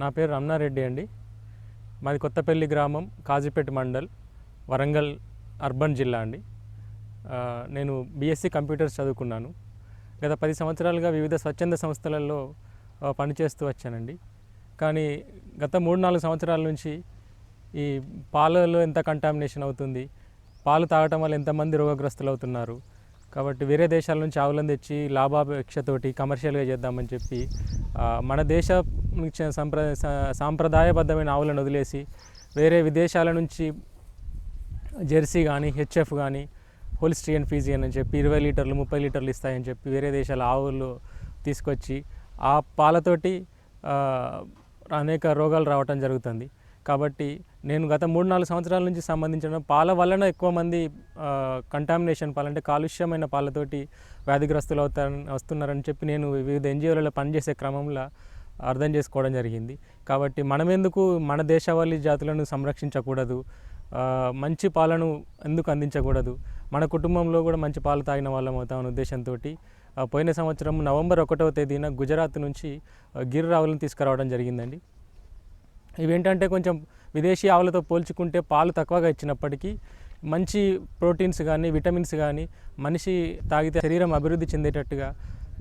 నా పేరు రమణారెడ్డి అండి. మాది కొత్తపల్లి గ్రామం, కాజీపేట మండల్, వరంగల్ అర్బన్ జిల్లా అండి. నేను బీఎస్సీ కంప్యూటర్స్ చదువుకున్నాను. గత 10 సంవత్సరాలుగా వివిధ స్వచ్ఛంద సంస్థలలో పనిచేస్తూ వచ్చానండి. కానీ గత 3-4 సంవత్సరాల నుంచి ఈ పాలలో ఎంత కంటామినేషన్ అవుతుంది, పాలు తాగటం వల్ల ఎంతమంది రోగగ్రస్తులు అవుతున్నారు, కాబట్టి వేరే దేశాల నుంచి ఆవులను తెచ్చి లాభాపేక్షతోటి కమర్షియల్గా చేద్దామని చెప్పి మన దేశ సాంప్రదాయబద్ధమైన ఆవులను వదిలేసి వేరే విదేశాల నుంచి జెర్సీ కానీ, హెచ్ఎఫ్ కానీ, హోల్స్టియన్ ఫీజియన్ అని చెప్పి 20 లీటర్లు 30 లీటర్లు ఇస్తాయని చెప్పి వేరే దేశాల ఆవులు తీసుకొచ్చి ఆ పాలతోటి అనేక రోగాలు రావటం జరుగుతుంది. కాబట్టి నేను గత 3-4 సంవత్సరాల నుంచి సంబంధించిన పాల వలన ఎక్కువ మంది కంటామినేషన్ పాలు అంటే కాలుష్యమైన పాలతోటి వ్యాధిగ్రస్తులు వస్తున్నారని చెప్పి నేను వివిధ ఎన్జిఓలలో పనిచేసే క్రమంలో అర్థం చేసుకోవడం జరిగింది. కాబట్టి మనమెందుకు మన దేశవాళీ జాతులను సంరక్షించకూడదు, మంచి పాలను ఎందుకు అందించకూడదు, మన కుటుంబంలో కూడా మంచి పాలు తాగిన వాళ్ళం అవుతామనే ఉద్దేశంతో పోయిన సంవత్సరం నవంబర్ 1వ తేదీన గుజరాత్ నుంచి గిర్ ఆవులను తీసుకురావడం జరిగిందండి. ఇవేంటంటే కొంచెం విదేశీ ఆవులతో పోల్చుకుంటే పాలు తక్కువగా ఇచ్చినప్పటికీ మంచి ప్రోటీన్స్ కానీ, విటమిన్స్ కానీ మనిషి తాగితే శరీరం అభివృద్ధి చెందేటట్టుగా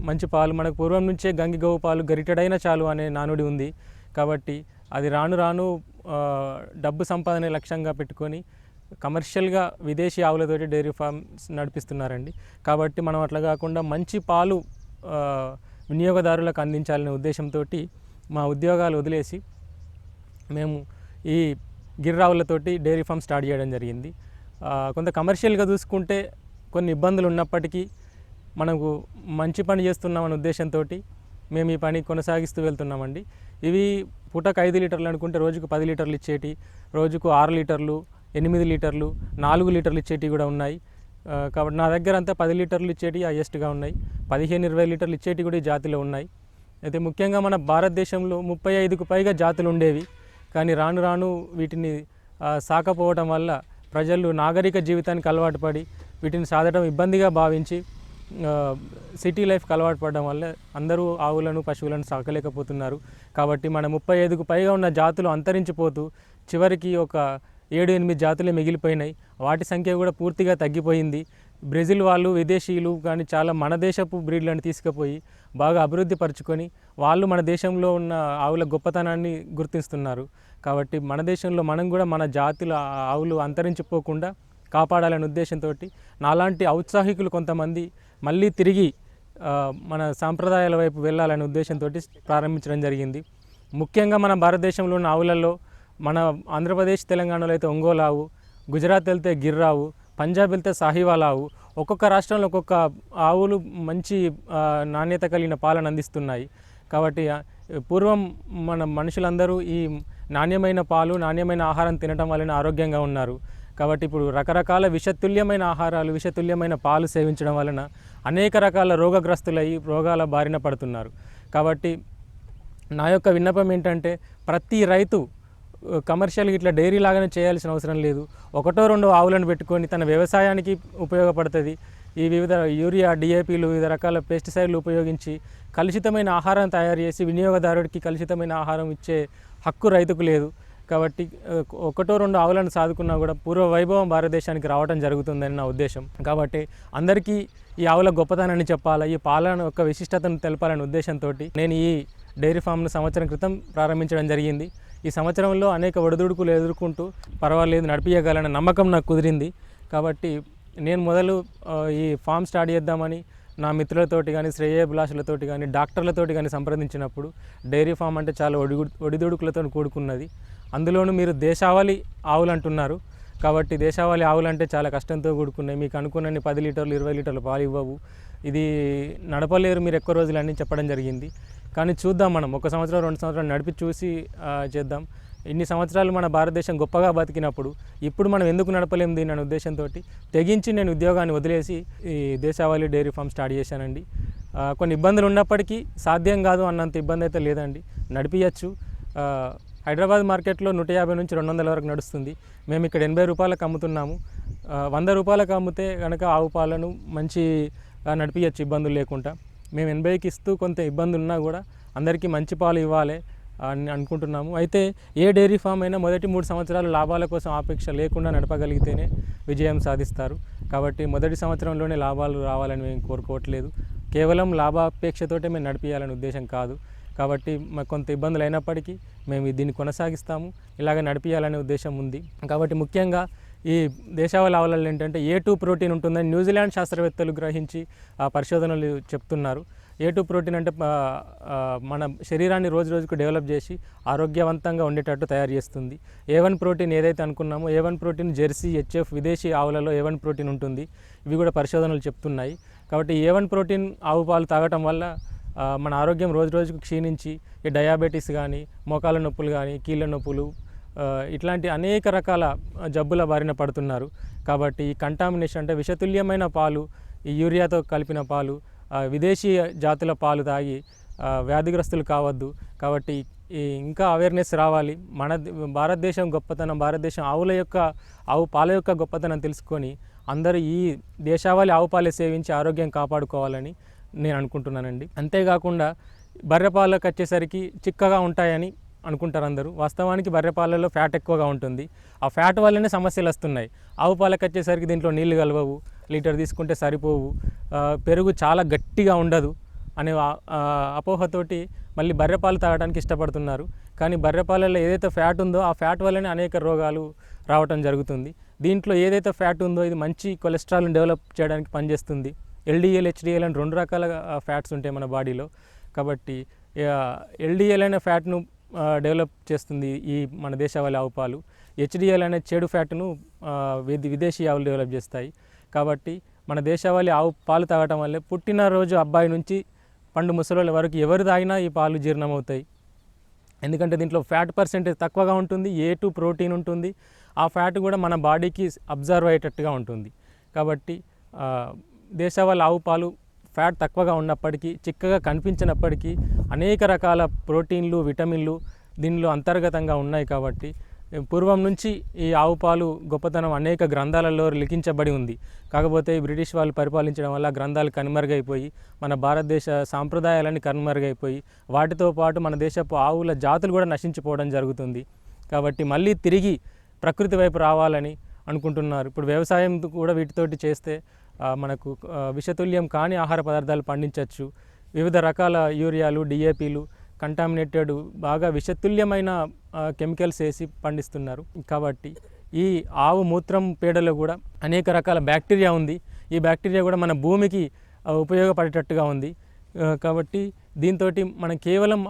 మంచి పాలు, మనకు పూర్వం నుంచే గంగిగోవు పాలు గరిటెడైనా చాలు అనే నానుడి ఉంది. కాబట్టి అది రాను రాను డబ్బు సంపాదనే లక్ష్యంగా పెట్టుకొని కమర్షియల్గా విదేశీ ఆవులతోటి డైరీ ఫార్మ్స్ నడిపిస్తున్నారండి. కాబట్టి మనం అట్లా కాకుండా మంచి పాలు వినియోగదారులకు అందించాలనే ఉద్దేశంతో మా ఉద్యోగాలు వదిలేసి మేము ఈ గిర్రావులతోటి డైరీ ఫామ్ స్టార్ట్ చేయడం జరిగింది. కొంత కమర్షియల్గా చూసుకుంటే కొన్ని ఇబ్బందులు ఉన్నప్పటికీ మనకు మంచి పని చేస్తున్నామనే ఉద్దేశంతో మేము ఈ పని కొనసాగిస్తూ వెళ్తున్నామండి. ఇవి పూటకు 5 లీటర్లు అనుకుంటే రోజుకు 10 లీటర్లు ఇచ్చేటి, రోజుకు 6 లీటర్లు, 8 లీటర్లు, 4 లీటర్లు ఇచ్చేటి కూడా ఉన్నాయి. కాబట్టి నా దగ్గర అంతా 10 లీటర్లు ఇచ్చేటి హైయెస్ట్గా ఉన్నాయి, 15-20 లీటర్లు ఇచ్చేటి కూడా ఈ జాతిలో ఉన్నాయి. అయితే ముఖ్యంగా మన భారతదేశంలో 35కు పైగా జాతులు ఉండేవి. కానీ రాను రాను వీటిని సాకపోవటం వల్ల ప్రజలు నాగరిక జీవితానికి అలవాటు పడి వీటిని సాధడం ఇబ్బందిగా భావించి సిటీ లైఫ్కి అలవాటు పడడం వల్ల అందరూ ఆవులను, పశువులను సాకలేకపోతున్నారు. కాబట్టి మన 35కు పైగా ఉన్న జాతులు అంతరించిపోతూ చివరికి ఒక 7-8 జాతులే మిగిలిపోయినాయి. వాటి సంఖ్య కూడా పూర్తిగా తగ్గిపోయింది. బ్రెజిల్ వాళ్ళు, విదేశీయులు కానీ చాలా మన దేశపు బ్రీడ్లను తీసుకుపోయి బాగా అభివృద్ధి పరుచుకొని వాళ్ళు మన దేశంలో ఉన్న ఆవుల గొప్పతనాన్ని గుర్తిస్తున్నారు. కాబట్టి మన దేశంలో మనం కూడా మన జాతుల ఆవులు అంతరించిపోకుండా కాపాడాలనే ఉద్దేశంతో నాలాంటి ఔత్సాహికులు కొంతమంది మళ్ళీ తిరిగి మన సాంప్రదాయాల వైపు వెళ్ళాలనే ఉద్దేశంతో ప్రారంభించడం జరిగింది. ముఖ్యంగా మన భారతదేశంలో ఉన్న ఆవులలో మన ఆంధ్రప్రదేశ్, తెలంగాణలో అయితే ఒంగోలు ఆవు, గుజరాత్ వెళ్తే గిర్ ఆవు, పంజాబ్ వెళ్తే సాహివాల్ ఆవు, ఒక్కొక్క రాష్ట్రంలో ఒక్కొక్క ఆవులు మంచి నాణ్యత కలిగిన పాలను అందిస్తున్నాయి. కాబట్టి పూర్వం మన మనుషులందరూ ఈ నాణ్యమైన పాలు, నాణ్యమైన ఆహారం తినడం వలన ఆరోగ్యంగా ఉన్నారు. కాబట్టి ఇప్పుడు రకరకాల విషతుల్యమైన ఆహారాలు, విషతుల్యమైన పాలు సేవించడం వలన అనేక రకాల రోగగ్రస్తులయ్యి రోగాల బారిన పడుతున్నారు. కాబట్టి నా యొక్క విన్నపం ఏంటంటే ప్రతి రైతు కమర్షియల్గా ఇట్లా డైరీ లాగానే చేయాల్సిన అవసరం లేదు. 1-2 ఆవులను పెట్టుకొని తన వ్యవసాయానికి ఉపయోగపడుతుంది. ఈ వివిధ యూరియా, డిఏపీలు, వివిధ రకాల పెస్టిసైడ్లు ఉపయోగించి కలుషితమైన ఆహారం తయారు చేసి వినియోగదారుడికి కలుషితమైన ఆహారం ఇచ్చే హక్కు రైతుకు లేదు. కాబట్టి 1-2 ఆవులను సాదుకున్నా కూడా పూర్వ వైభవం భారతదేశానికి రావడం జరుగుతుందని నా ఉద్దేశం. కాబట్టి అందరికీ ఈ ఆవుల గొప్పతనాన్ని చెప్పాలా, ఈ పాలన యొక్క విశిష్టతను తెలపాలనే ఉద్దేశంతో నేను ఈ డైరీ ఫామ్ను సంవత్సరం క్రితం ప్రారంభించడం జరిగింది. ఈ సంవత్సరంలో అనేక ఒడిదుడుకులు ఎదుర్కొంటూ పర్వాలేదు నడిపించగలన నమ్మకం నాకు కుదిరింది. కాబట్టి నేను మొదలు ఈ ఫామ్ స్టార్ట్ చేద్దామని నా మిత్రులతోటి కానీ, శ్రేయోభిలాషులతోటి కానీ, డాక్టర్లతోటి కానీ సంప్రదించినప్పుడు డైరీ ఫామ్ అంటే చాలా ఒడిదుడుకులతో కూడుకున్నది. అందులోనూ మీరు దేశవాళీ ఆవులు అంటున్నారు. కాబట్టి దేశవాళీ ఆవులు అంటే చాలా కష్టంతో కూడుకున్నాయి. మీకు అనుకున్నన్ని 10 లీటర్లు 20 లీటర్లు పాలు ఇవ్వవు, ఇది నడపలేరు మీరు ఎక్కువ రోజులు అని చెప్పడం జరిగింది. కానీ చూద్దాం, మనం 1 సంవత్సరం 2 సంవత్సరాలు నడిపి చూసి చేద్దాం. ఇన్ని సంవత్సరాలు మన భారతదేశం గొప్పగా బతికినప్పుడు ఇప్పుడు మనం ఎందుకు నడపలేము దీని అనే ఉద్దేశంతో తెగించి నేను ఉద్యోగాన్ని వదిలేసి ఈ దేశవాళీ డైరీ ఫామ్ స్టార్ట్ చేశానండి. కొన్ని ఇబ్బందులు ఉన్నప్పటికీ సాధ్యం కాదు అన్నంత ఇబ్బంది అయితే లేదండి, నడిపించచ్చు. హైదరాబాద్ మార్కెట్లో 150 నుంచి 200 వరకు నడుస్తుంది. మేము ఇక్కడ 80 రూపాయలకు అమ్ముతున్నాము. 100 రూపాయలకు అమ్మితే కనుక ఆవు పాలను మంచి నడిపించచ్చు ఇబ్బందులు లేకుండా. మేము 80కి ఇస్తూ కొంత ఇబ్బంది ఉన్నా కూడా అందరికీ మంచి పాలు ఇవ్వాలి, అని అనుకుంటున్నాము. అయితే ఏ డైరీ ఫామ్ అయినా మొదటి 3 సంవత్సరాలు లాభాల కోసం ఆపేక్ష లేకుండా నడపగలిగితేనే విజయం సాధిస్తారు. కాబట్టి మొదటి సంవత్సరంలోనే లాభాలు రావాలని మేము కోరుకోవట్లేదు. కేవలం లాభాపేక్షతోటే మేము నడిపియాలనే ఉద్దేశం కాదు. కాబట్టి మాకు కొంత ఇబ్బందులు అయినప్పటికీ మేము దీన్ని కొనసాగిస్తాము, ఇలాగ నడిపియాలనే ఉద్దేశం ఉంది. కాబట్టి ముఖ్యంగా ఈ దేశవాళీ ఆవులలో ఏంటంటే A2 ప్రోటీన్ ఉంటుందని న్యూజిలాండ్ శాస్త్రవేత్తలు గ్రహించి ఆ పరిశోధనలు చెప్తున్నారు. A2 ప్రోటీన్ అంటే మన శరీరాన్ని రోజు రోజుకు డెవలప్ చేసి ఆరోగ్యవంతంగా ఉండేటట్టు తయారు చేస్తుంది. A1 ప్రోటీన్ ఏదైతే అనుకున్నామో A1 ప్రోటీన్ జెర్సీ, HF విదేశీ ఆవులలో A1 ప్రోటీన్ ఉంటుంది. ఇవి కూడా పరిశోధనలు చెప్తున్నాయి. కాబట్టి A1 ప్రోటీన్ ఆవు పాలు తాగటం వల్ల మన ఆరోగ్యం రోజు రోజుకు క్షీణించి ఈ డయాబెటీస్ కానీ, మోకాళ్ళ నొప్పులు కానీ, కీళ్ళ నొప్పులు ఇట్లాంటి అనేక రకాల జబ్బుల బారిన పడుతున్నారు. కాబట్టి ఈ కంటామినేషన్ అంటే విషతుల్యమైన పాలు, ఈ యూరియాతో కలిపిన పాలు, విదేశీ జాతుల పాలు తాగి వ్యాధిగ్రస్తులు కావద్దు. కాబట్టి ఇంకా అవేర్నెస్ రావాలి. మన భారతదేశం గొప్పతనం, భారతదేశం ఆవు పాల యొక్క గొప్పతనం తెలుసుకొని అందరూ ఈ దేశవాళీ ఆవు పాలే సేవించి ఆరోగ్యం కాపాడుకోవాలని నేను అనుకుంటున్నానండి. అంతేకాకుండా బర్రెపాలకు వచ్చేసరికి చిక్కగా ఉంటాయని అనుకుంటారు అందరూ. వాస్తవానికి బర్రెపాలలో ఫ్యాట్ ఎక్కువగా ఉంటుంది. ఆ ఫ్యాట్ వల్లనే సమస్యలు వస్తున్నాయి. ఆవు పాలకు వచ్చేసరికి దీంట్లో నీళ్లు కలవవు, లీటర్ తీసుకుంటే సరిపోవు, పెరుగు చాలా గట్టిగా ఉండదు అనే అపోహతోటి మళ్ళీ బర్రెపాలు తాగడానికి ఇష్టపడుతున్నారు. కానీ బర్రెపాలలో ఏదైతే ఫ్యాట్ ఉందో ఆ ఫ్యాట్ వల్లనే అనేక రోగాలు రావటం జరుగుతుంది. దీంట్లో ఏదైతే ఫ్యాట్ ఉందో ఇది మంచి కొలెస్ట్రాల్ని డెవలప్ చేయడానికి పనిచేస్తుంది. LDL, HDL అని 2 రకాల ఫ్యాట్స్ ఉంటాయి మన బాడీలో. కాబట్టి LDL అనే ఫ్యాట్ను డెవలప్ చేస్తుంది ఈ మన దేశవాళీ ఆవు పాలు. HDL అనే చెడు ఫ్యాట్ను విదేశీ ఆవులు డెవలప్ చేస్తాయి. కాబట్టి మన దేశవాళీ ఆవు పాలు తాగటం వల్లే పుట్టినరోజు అబ్బాయి నుంచి పండు ముసలోళ్ళ వరకు ఎవరు తాగినా ఈ పాలు జీర్ణమవుతాయి. ఎందుకంటే దీంట్లో ఫ్యాట్ పర్సెంటేజ్ తక్కువగా ఉంటుంది, A2 ప్రోటీన్ ఉంటుంది. ఆ ఫ్యాట్ కూడా మన బాడీకి అబ్జర్వ్ అయ్యేటట్టుగా ఉంటుంది. కాబట్టి దేశవాళీ ఆవు పాలు ఫ్యాట్ తక్కువగా ఉన్నప్పటికీ, చిక్కగా కనిపించినప్పటికీ అనేక రకాల ప్రోటీన్లు, విటమిన్లు దీనిలో అంతర్గతంగా ఉన్నాయి. కాబట్టి పూర్వం నుంచి ఈ ఆవు పాలు గొప్పతనం అనేక గ్రంథాలలో లిఖించబడి ఉంది. కాకపోతే ఈ బ్రిటిష్ వాళ్ళు పరిపాలించడం వల్ల గ్రంథాలు కనుమరుగైపోయి మన భారతదేశ సాంప్రదాయాలన్నీ కనుమరుగైపోయి వాటితో పాటు మన దేశపు ఆవుల జాతులు కూడా నశించిపోవడం జరుగుతుంది. కాబట్టి మళ్ళీ తిరిగి ప్రకృతి వైపు రావాలని అనుకుంటున్నారు. ఇప్పుడు వ్యవసాయం కూడా వీటితోటి చేస్తే మనకు విషతుల్యం కాని ఆహార పదార్థాలు పండించవచ్చు. వివిధ రకాల యూరియాలు, DAPలు, కంటామినేటెడ్ బాగా విషతుల్యమైన కెమికల్స్ వేసి పండిస్తున్నారు. కాబట్టి ఈ ఆవు మూత్రం పేడలో కూడా అనేక రకాల బ్యాక్టీరియా ఉంది. ఈ బ్యాక్టీరియా కూడా మన భూమికి ఉపయోగపడేటట్టుగా ఉంది. కాబట్టి దీంతో మనం కేవలం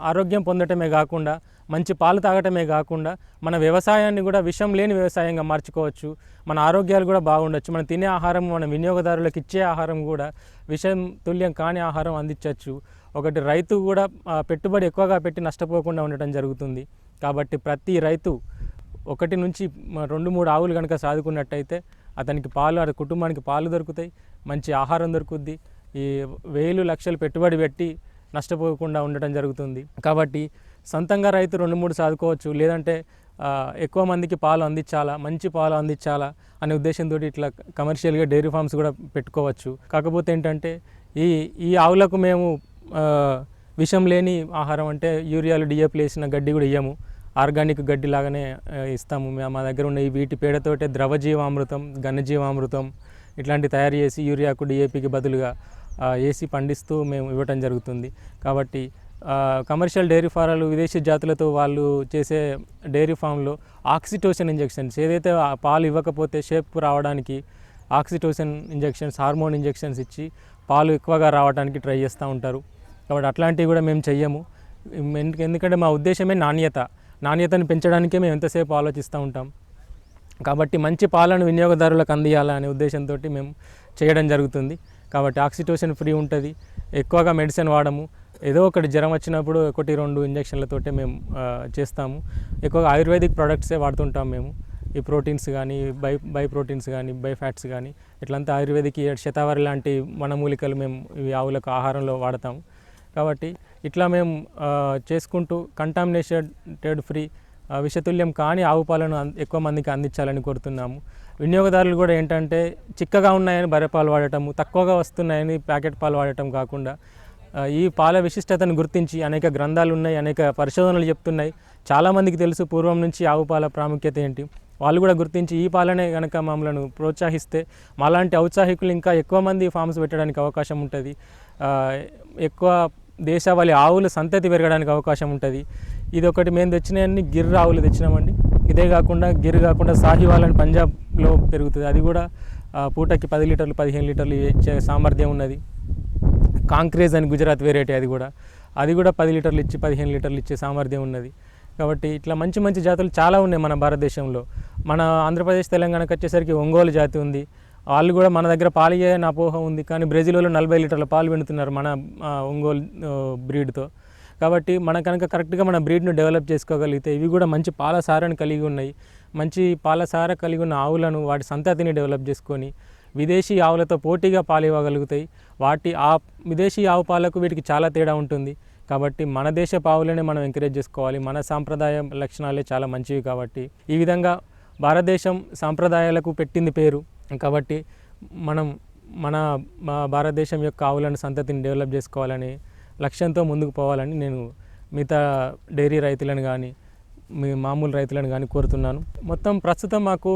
ఆరోగ్యం పొందటమే కాకుండా, మంచి పాలు తాగటమే కాకుండా మన వ్యవసాయాన్ని కూడా విషం లేని వ్యవసాయంగా మార్చుకోవచ్చు. మన ఆరోగ్యాలు కూడా బాగుండొచ్చు. మనం తినే ఆహారం, మన వినియోగదారులకు ఇచ్చే ఆహారం కూడా విషం తుల్యం కాని ఆహారం అందించవచ్చు. ఒకటి రైతు కూడా పెట్టుబడి ఎక్కువగా పెట్టి నష్టపోకుండా ఉండటం జరుగుతుంది. కాబట్టి ప్రతి రైతు 1 నుంచి 2-3 ఆవులు కనుక సాదుకున్నట్టయితే అతనికి పాలు, ఆ కుటుంబానికి పాలు దొరుకుతాయి, మంచి ఆహారం దొరుకుద్ది. ఈ 1000 లక్షలు పెట్టుబడి పెట్టి నష్టపోకుండా ఉండటం జరుగుతుంది. కాబట్టి సొంతంగా రైతు 2-3 సాదుకోవచ్చు. లేదంటే ఎక్కువ మందికి పాలు అందించాలా, మంచి పాలు అందించాలా అనే ఉద్దేశంతో ఇట్లా కమర్షియల్గా డైరీ ఫార్మ్స్ కూడా పెట్టుకోవచ్చు. కాకపోతే ఏంటంటే ఈ ఆవులకు మేము విషం లేని ఆహారం అంటే యూరియాలు, DAPలు వేసిన గడ్డి కూడా ఇయ్యము. ఆర్గానిక్ గడ్డి లాగానే ఇస్తాము. మా దగ్గర ఉన్న వీటి పేడతోటే ద్రవజీవామృతం, ఘనజీవామృతం ఇట్లాంటివి తయారు చేసి యూరియాకు, DAPకి బదులుగా వేసి పండిస్తూ మేము ఇవ్వటం జరుగుతుంది. కాబట్టి కమర్షియల్ డైరీ ఫారాలు, విదేశీ జాతులతో వాళ్ళు చేసే డైరీ ఫామ్లో ఆక్సిటోసిన్ ఇంజెక్షన్స్, ఏదైతే పాలు ఇవ్వకపోతే షేప్ రావడానికి ఆక్సిటోసిన్ ఇంజెక్షన్స్, హార్మోన్ ఇంజెక్షన్స్ ఇచ్చి పాలు ఎక్కువగా రావడానికి ట్రై చేస్తూ ఉంటారు. కాబట్టి అట్లాంటివి కూడా మేము చెయ్యము. ఎందుకంటే మా ఉద్దేశమే నాణ్యతను పెంచడానికే మేము ఎంతసేపు ఆలోచిస్తూ ఉంటాం. కాబట్టి మంచి పాలను వినియోగదారులకు అందియాలనే ఉద్దేశంతో మేము చేయడం జరుగుతుంది. కాబట్టి ఆక్సిటోసిన్ ఫ్రీ ఉంటుంది. ఎక్కువగా మెడిసిన్ వాడము. ఏదో ఒకటి జ్వరం వచ్చినప్పుడు 1-2 ఇంజక్షన్లతోటే మేము చేస్తాము. ఎక్కువగా ఆయుర్వేదిక్ ప్రోడక్ట్సే వాడుతుంటాం మేము. ఈ ప్రోటీన్స్ కానీ, బై ప్రోటీన్స్ కానీ, బై ఫ్యాట్స్ కానీ ఇట్లంతా ఆయుర్వేదిక్, శతావరి లాంటి వనమూలికలు మేము ఇవి ఆవులకు ఆహారంలో వాడతాము. కాబట్టి ఇట్లా మేము చేసుకుంటూ కంటామినేటెడ్ ఫ్రీ, విషతుల్యం కాని ఆవు పాలను ఎక్కువ మందికి అందించాలని కోరుతున్నాము. వినియోగదారులు కూడా ఏంటంటే చిక్కగా ఉన్నాయని బర్రె పాలు వాడటము, తక్కువగా వస్తున్నాయని ప్యాకెట్ పాలు వాడటం కాకుండా ఈ పాల విశిష్టతను గుర్తించి అనేక గ్రంథాలు ఉన్నాయి, అనేక పరిశోధనలు చెప్తున్నాయి. చాలామందికి తెలుసు పూర్వం నుంచి ఆవు పాల ప్రాముఖ్యత ఏంటి. వాళ్ళు కూడా గుర్తించి ఈ పాలనే కనుక మమ్మల్ని ప్రోత్సహిస్తే మాలాంటి ఔత్సాహికులు ఇంకా ఎక్కువ మంది ఫామ్స్ పెట్టడానికి అవకాశం ఉంటుంది. ఎక్కువ దేశవాళీ ఆవుల సంతతి పెరగడానికి అవకాశం ఉంటుంది. ఇది ఒకటి మేము తెచ్చినవన్నీ గిర్ ఆవులు తెచ్చినామండి. ఇదే కాకుండా గిర్ కాకుండా సాహివాల్ అని పంజాబ్లో పెరుగుతుంది. అది కూడా పూటకి 10 లీటర్లు 15 లీటర్లు ఇచ్చే సామర్థ్యం ఉన్నది. కాంక్రేజ్ అని గుజరాత్ వెరైటీ, అది కూడా 10 లీటర్లు ఇచ్చి 15 లీటర్లు ఇచ్చే సామర్థ్యం ఉన్నది. కాబట్టి ఇట్లా మంచి మంచి జాతులు చాలా ఉన్నాయి మన భారతదేశంలో. మన ఆంధ్రప్రదేశ్ తెలంగాణకు వచ్చేసరికి ఒంగోలు జాతి ఉంది. వాళ్ళు కూడా మన దగ్గర పాలు ఇయ్యని అపోహ ఉంది, కానీ బ్రెజిల్లో 40 లీటర్ల పాలు పిండుతున్నారు మన ఒంగోలు బ్రీడ్తో. కాబట్టి మన కనుక కరెక్ట్గా మన బ్రీడ్ను డెవలప్ చేసుకోగలిగితే ఇవి కూడా మంచి పాల సారాన్ని కలిగి ఉన్నాయి. మంచి పాల సార కలిగి ఉన్న ఆవులను వాటి సంతతిని డెవలప్ చేసుకొని విదేశీ ఆవులతో పోటీగా పాలు ఇవ్వగలుగుతాయి. ఆ విదేశీ ఆవు పాలకు వీటికి చాలా తేడా ఉంటుంది. కాబట్టి మన దేశ ఆవులనే మనం ఎంకరేజ్ చేసుకోవాలి. మన సాంప్రదాయ లక్షణాలే చాలా మంచివి. కాబట్టి ఈ విధంగా భారతదేశం సాంప్రదాయాలకు పెట్టింది పేరు. కాబట్టి మనం మన భారతదేశం యొక్క ఆవులను సంతతిని డెవలప్ చేసుకోవాలని లక్ష్యంతో ముందుకు పోవాలని నేను మిగతా డైరీ రైతులను కానీ మామూలు రైతులను కానీ కోరుతున్నాను. మొత్తం ప్రస్తుతం మాకు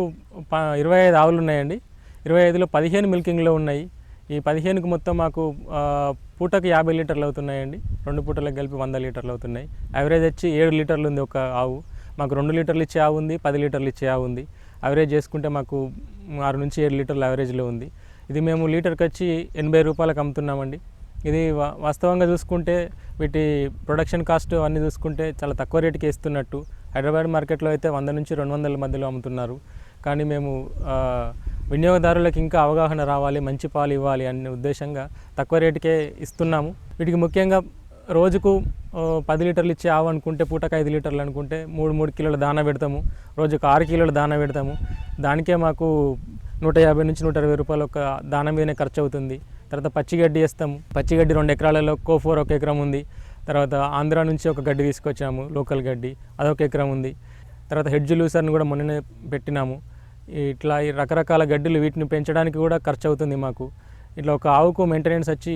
25 ఆవులు ఉన్నాయండి. 25లో 15 మిల్కింగ్లో ఉన్నాయి. ఈ 15కు మొత్తం మాకు పూటకు 50 లీటర్లు అవుతున్నాయండి. 2 పూటలకు కలిపి 100 లీటర్లు అవుతున్నాయి. యావరేజ్ వచ్చి 7 లీటర్లు ఉంది ఒక ఆవు. మాకు 2 లీటర్లు ఇచ్చే ఆవు ఉంది, 10 లీటర్లు ఇచ్చే ఆవు ఉంది. యావరేజ్ చేసుకుంటే మాకు 6 నుంచి 7 లీటర్లు యావరేజ్లో ఉంది. ఇది మేము లీటర్కి వచ్చి 80 రూపాయలకు అమ్ముతున్నామండి. ఇది వాస్తవంగా చూసుకుంటే వీటి ప్రొడక్షన్ కాస్ట్ అన్నీ చూసుకుంటే చాలా తక్కువ రేటుకి ఇస్తున్నట్టు. హైదరాబాద్ మార్కెట్లో అయితే 100 నుంచి 200 మధ్యలో అమ్ముతున్నారు. కానీ మేము వినియోగదారులకు ఇంకా అవగాహన రావాలి, మంచి పాలు ఇవ్వాలి అనే ఉద్దేశంగా తక్కువ రేటుకే ఇస్తున్నాము. వీటికి ముఖ్యంగా రోజుకు 10 లీటర్లు ఇచ్చే ఆవు అనుకుంటే పూటకు 5 లీటర్లు అనుకుంటే 3 కిలోల దానా పెడతాము. రోజుకు 6 కిలోల దానా పెడతాము. దానికే మాకు 150 నుంచి 120 రూపాయలు ఒక దానా మీదనే ఖర్చు అవుతుంది. తర్వాత పచ్చిగడ్డి వేస్తాము. పచ్చిగడ్డి 2 ఎకరాలలో కోఫోర్ 1 ఎకరం ఉంది. తర్వాత ఆంధ్ర నుంచి ఒక గడ్డి తీసుకొచ్చాము, లోకల్ గడ్డి, అదొక ఎకరం ఉంది. తర్వాత హెడ్జ్ లూసర్ని కూడా మొన్ననే పెట్టినాము. ఇట్లా ఈ రకరకాల గడ్డిలు వీటిని పెంచడానికి కూడా ఖర్చు అవుతుంది మాకు. ఇట్లా ఒక ఆవుకు మెయింటెనెన్స్ వచ్చి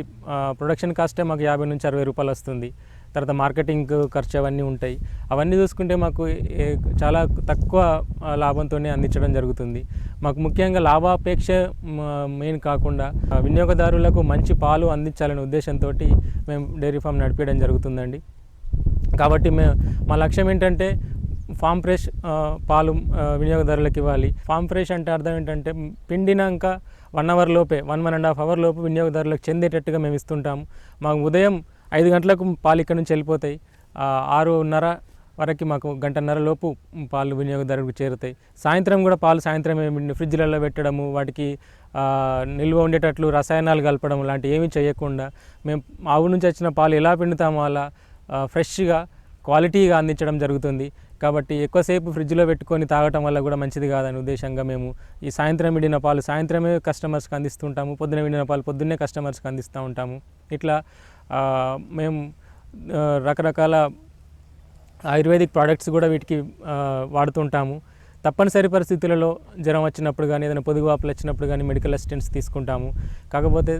ప్రొడక్షన్ కాస్టే మాకు 50 నుంచి 60 రూపాయలు వస్తుంది. తర్వాత మార్కెటింగ్ ఖర్చు అవన్నీ ఉంటాయి. అవన్నీ చూసుకుంటే మాకు చాలా తక్కువ లాభంతోనే అందించడం జరుగుతుంది. మాకు ముఖ్యంగా లాభాపేక్ష మెయిన్ కాకుండా వినియోగదారులకు మంచి పాలు అందించాలనే ఉద్దేశంతో మేము డైరీ ఫామ్ నడిపేయడం జరుగుతుందండి. కాబట్టి మా లక్ష్యం ఏంటంటే ఫామ్ ఫ్రెష్ పాలు వినియోగదారులకు ఇవ్వాలి. ఫామ్ ఫ్రెష్ అంటే అర్థం ఏంటంటే పిండినాక 1 అవర్ లోపే 1.5 అవర్ లోపు వినియోగదారులకు చెందేటట్టుగా మేము ఇస్తుంటాము. మాకు ఉదయం 5 గంటలకు పాలు ఇక్కడ నుంచి వెళ్ళిపోతాయి. 6:30 వరకు మాకు 1.5 గంటల లోపు పాలు వినియోగదారులకు చేరుతాయి. సాయంత్రం కూడా పాలు సాయంత్రమే ఫ్రిడ్జ్లలో పెట్టడము, వాటికి నిల్వ ఉండేటట్లు రసాయనాలు కలపడం లాంటివి ఏమీ చేయకుండా మేము ఆవు నుంచి వచ్చిన పాలు ఎలా పిండుతామో అలా ఫ్రెష్గా క్వాలిటీగా అందించడం జరుగుతుంది. కాబట్టి ఎక్కువసేపు ఫ్రిడ్జ్లో పెట్టుకొని తాగటం వల్ల కూడా మంచిది కాదని ఉద్దేశంగా మేము ఈ సాయంత్రం విడిన పాలు సాయంత్రమే కస్టమర్స్కి అందిస్తుంటాము. పొద్దున విడిన పాలు పొద్దున్నే కస్టమర్స్కి అందిస్తూ ఉంటాము. ఇట్లా మేము రకరకాల ఆయుర్వేదిక్ ప్రోడక్ట్స్ కూడా వీటికి వాడుతుంటాము. తప్పనిసరి పరిస్థితులలో జ్వరం వచ్చినప్పుడు కానీ ఏదైనా పొదుగువాపులు వచ్చినప్పుడు కానీ మెడికల్ అసిస్టెంట్స్ తీసుకుంటాము. కాకపోతే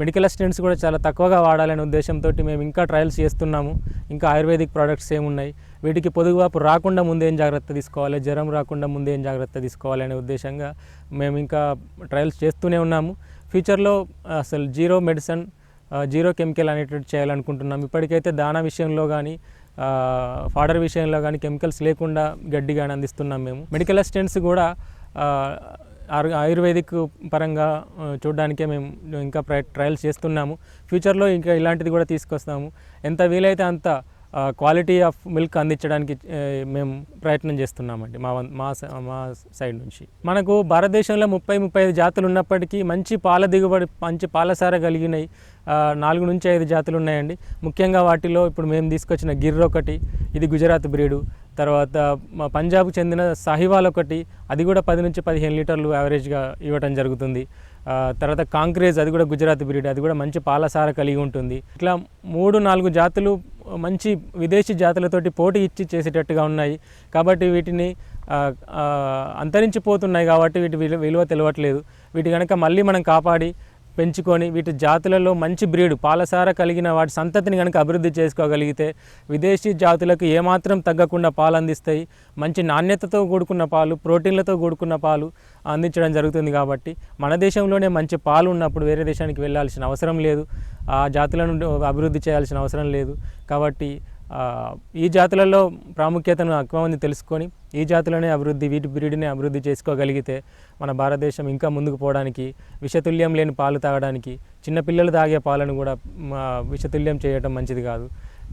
మెడికల్ అసిస్టెంట్స్ కూడా చాలా తక్కువగా వాడాలనే ఉద్దేశంతో మేము ఇంకా ట్రయల్స్ చేస్తున్నాము. ఇంకా ఆయుర్వేదిక్ ప్రోడక్ట్స్ ఏమున్నాయి, వీటికి పొదుగువాపు రాకుండా ముందే ఏం జాగ్రత్త తీసుకోవాలి, జ్వరం రాకుండా ముందే ఏం జాగ్రత్త తీసుకోవాలి అనే ఉద్దేశంగా మేము ఇంకా ట్రయల్స్ చేస్తూనే ఉన్నాము. ఫ్యూచర్లో అసలు జీరో మెడిసిన్, జీరో కెమికల్ అనేటట్టు చేయాలనుకుంటున్నాం. ఇప్పటికైతే దానా విషయంలో కానీ ఫాడర్ విషయంలో కానీ కెమికల్స్ లేకుండా గడ్డి కానీ అందిస్తున్నాం మేము. మెడికల్ అసిస్టెంట్స్ కూడా ఆయుర్వేదిక్ పరంగా చూడడానికే మేము ఇంకా ట్రయల్స్ చేస్తున్నాము. ఫ్యూచర్లో ఇంకా ఇలాంటిది కూడా తీసుకొస్తాము. ఎంత వీలైతే అంత క్వాలిటీ ఆఫ్ మిల్క్ అందించడానికి మేము ప్రయత్నం చేస్తున్నామండి మా సైడ్ నుంచి. మనకు భారతదేశంలో 30-35 జాతులు ఉన్నప్పటికీ మంచి పాల దిగుబడి, మంచి పాలసార కలిగినాయి 4 నుంచి 5 జాతులు ఉన్నాయండి. ముఖ్యంగా వాటిలో ఇప్పుడు మేము తీసుకొచ్చిన గిర్ ఒకటి, ఇది గుజరాత్ బ్రీడు. తర్వాత మా పంజాబ్కు చెందిన సాహివాల్ ఒకటి, అది కూడా 10 నుంచి 15 లీటర్లు యావరేజ్గా ఇవ్వటం జరుగుతుంది. తర్వాత కాంక్రేజ్, అది కూడా గుజరాత్ బ్రీడ్, అది కూడా మంచి పాలసార కలిగి ఉంటుంది. ఇట్లా 3-4 జాతులు మంచి విదేశీ జాతులతోటి పోటీ ఇచ్చి చేసేటట్టుగా ఉన్నాయి. కాబట్టి వీటిని అంతరించిపోతున్నాయి కాబట్టి వీటి విలువ తెలియట్లేదు. వీటి కనుక మళ్ళీ మనం కాపాడి పెంచుకొని వీటి జాతులలో మంచి బ్రీడ్ పాలసార కలిగిన వాటి సంతతిని కనుక అభివృద్ధి చేసుకోగలిగితే విదేశీ జాతులకు ఏమాత్రం తగ్గకుండా పాలు అందిస్తాయి. మంచి నాణ్యతతో కూడుకున్న పాలు, ప్రోటీన్లతో కూడుకున్న పాలు అందించడం జరుగుతుంది. కాబట్టి మన దేశంలోనే మంచి పాలు ఉన్నప్పుడు వేరే దేశానికి వెళ్ళాల్సిన అవసరం లేదు, ఆ జాతులను అభివృద్ధి చేయాల్సిన అవసరం లేదు. కాబట్టి ఈ జాతులలో ప్రాముఖ్యతను ఎక్కువ మంది తెలుసుకొని ఈ జాతులనే వీటి బ్రీడ్ని అభివృద్ధి చేసుకోగలిగితే మన భారతదేశం ఇంకా ముందుకు పోవడానికి, విషతుల్యం లేని పాలు తాగడానికి, చిన్నపిల్లలు తాగే పాలను కూడా విషతుల్యం చేయడం మంచిది కాదు.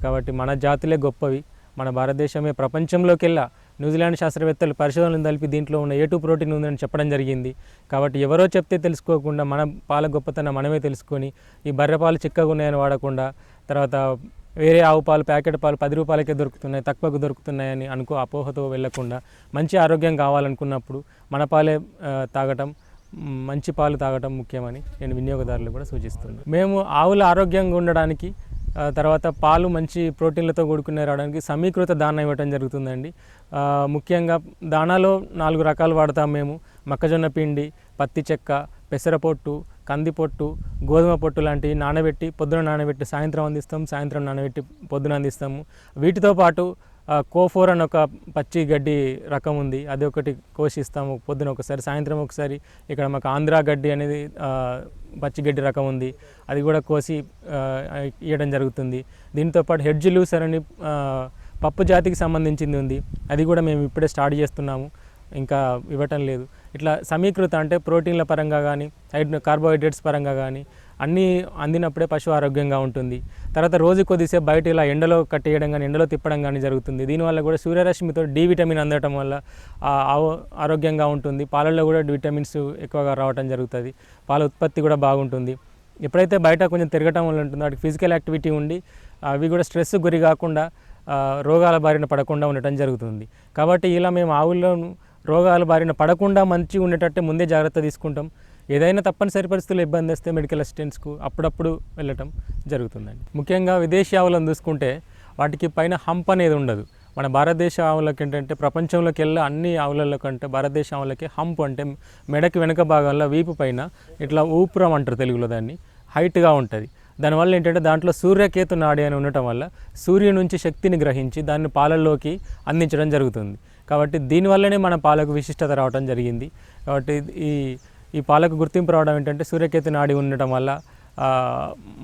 కాబట్టి మన జాతులే గొప్పవి. మన భారతదేశమే ప్రపంచంలోకెల్లా న్యూజిలాండ్ శాస్త్రవేత్తలు పరిశోధనలు తెలిపి దీంట్లో ఉన్న A2 ప్రోటీన్ ఉందని చెప్పడం జరిగింది. కాబట్టి ఎవరో చెప్తే తెలుసుకోకుండా మన పాల గొప్పతనం మనమే తెలుసుకొని ఈ బర్రె పాలు చిక్కగా ఉన్నాయని వాడకుండా, తర్వాత వేరే ఆవు పాలు ప్యాకెట్ పాలు 10 రూపాయలకే దొరుకుతున్నాయి, తక్కువకు దొరుకుతున్నాయని అపోహతో వెళ్లకుండా మంచి ఆరోగ్యం కావాలనుకున్నప్పుడు మన పాలే తాగటం, మంచి పాలు తాగటం ముఖ్యమని నేను వినియోగదారులు కూడా సూచిస్తున్నాను. మేము ఆవుల ఆరోగ్యంగా ఉండడానికి, తర్వాత పాలు మంచి ప్రోటీన్లతో కూడుకునే రావడానికి సమీకృత దానా ఇవ్వటం జరుగుతుందండి. ముఖ్యంగా దానాలో 4 రకాలు వాడతాం మేము. మొక్కజొన్న పిండి, పత్తి చెక్క, పెసరపొట్టు, కందిపొట్టు, గోధుమ పొట్టు లాంటివి నానబెట్టి పొద్దున నానబెట్టి సాయంత్రం అందిస్తాం, సాయంత్రం నానబెట్టి పొద్దున అందిస్తాము. వీటితో పాటు కోఫోర్ అని ఒక పచ్చి గడ్డి రకం ఉంది, అది ఒకటి కోసిస్తాము పొద్దున ఒకసారి, సాయంత్రం ఒకసారి. ఇక్కడ మాకు ఆంధ్రా గడ్డి అనేది పచ్చి గడ్డి రకం ఉంది, అది కూడా కోసి ఇవ్వడం జరుగుతుంది. దీంతో పాటు హెడ్జ్ లూసర్ అని పప్పు జాతికి సంబంధించింది ఉంది, అది కూడా మేము ఇప్పుడే స్టార్ట్ చేస్తున్నాము, ఇంకా ఇవ్వటం లేదు. ఇట్లా సమీకృత అంటే ప్రోటీన్ల పరంగా కానీ కార్బోహైడ్రేట్స్ పరంగా కానీ అన్నీ అందినప్పుడే పశువు ఆరోగ్యంగా ఉంటుంది. తర్వాత రోజు కొద్దిసేపు బయట ఇలా ఎండలో కట్టేయడం కానీ ఎండలో తిప్పడం కానీ జరుగుతుంది. దీనివల్ల కూడా సూర్యరశ్మితో డి విటమిన్ అందటం వల్ల ఆరోగ్యంగా ఉంటుంది. పాలల్లో కూడా విటమిన్స్ ఎక్కువగా రావడం జరుగుతుంది, పాల ఉత్పత్తి కూడా బాగుంటుంది. ఎప్పుడైతే బయట కొంచెం తిరగటం వల్ల ఉంటుందో వాటికి ఫిజికల్ యాక్టివిటీ ఉండి అవి కూడా స్ట్రెస్ గురి కాకుండా రోగాల బారిన పడకుండా ఉండటం జరుగుతుంది. కాబట్టి ఇలా మేము ఆవులను రోగాల బారిన పడకుండా మంచిగా ఉండేటట్టే ముందే జాగ్రత్త తీసుకుంటాం. ఏదైనా తప్పనిసరి పరిస్థితుల్లో ఇబ్బంది వస్తే మెడికల్ అసిస్టెంట్స్కు అప్పుడప్పుడు వెళ్ళటం జరుగుతుందండి. ముఖ్యంగా విదేశీ ఆవులను చూసుకుంటే వాటికి పైన హంప్ అనేది ఉండదు. మన భారతదేశ ఆవులకి ఏంటంటే ప్రపంచంలోకి వెళ్ళి అన్ని ఆవులలో కంటే భారతదేశ ఆవులకి హంప్ అంటే మెడకి వెనక భాగంలో వీపు పైన ఇట్లా ఊపురం అంటారు తెలుగులో దాన్ని, హైట్గా ఉంటుంది. దానివల్ల ఏంటంటే దాంట్లో సూర్యకేతు నాడి అని ఉండటం వల్ల సూర్యుని నుంచి శక్తిని గ్రహించి దాన్ని పాలల్లోకి అందించడం జరుగుతుంది. కాబట్టి దీనివల్లనే మన పాలకు విశిష్టత రావడం జరిగింది. కాబట్టి ఈ పాలకు గుర్తింపు రావడం ఏంటంటే సూర్యకేతు నాడి ఉండటం వల్ల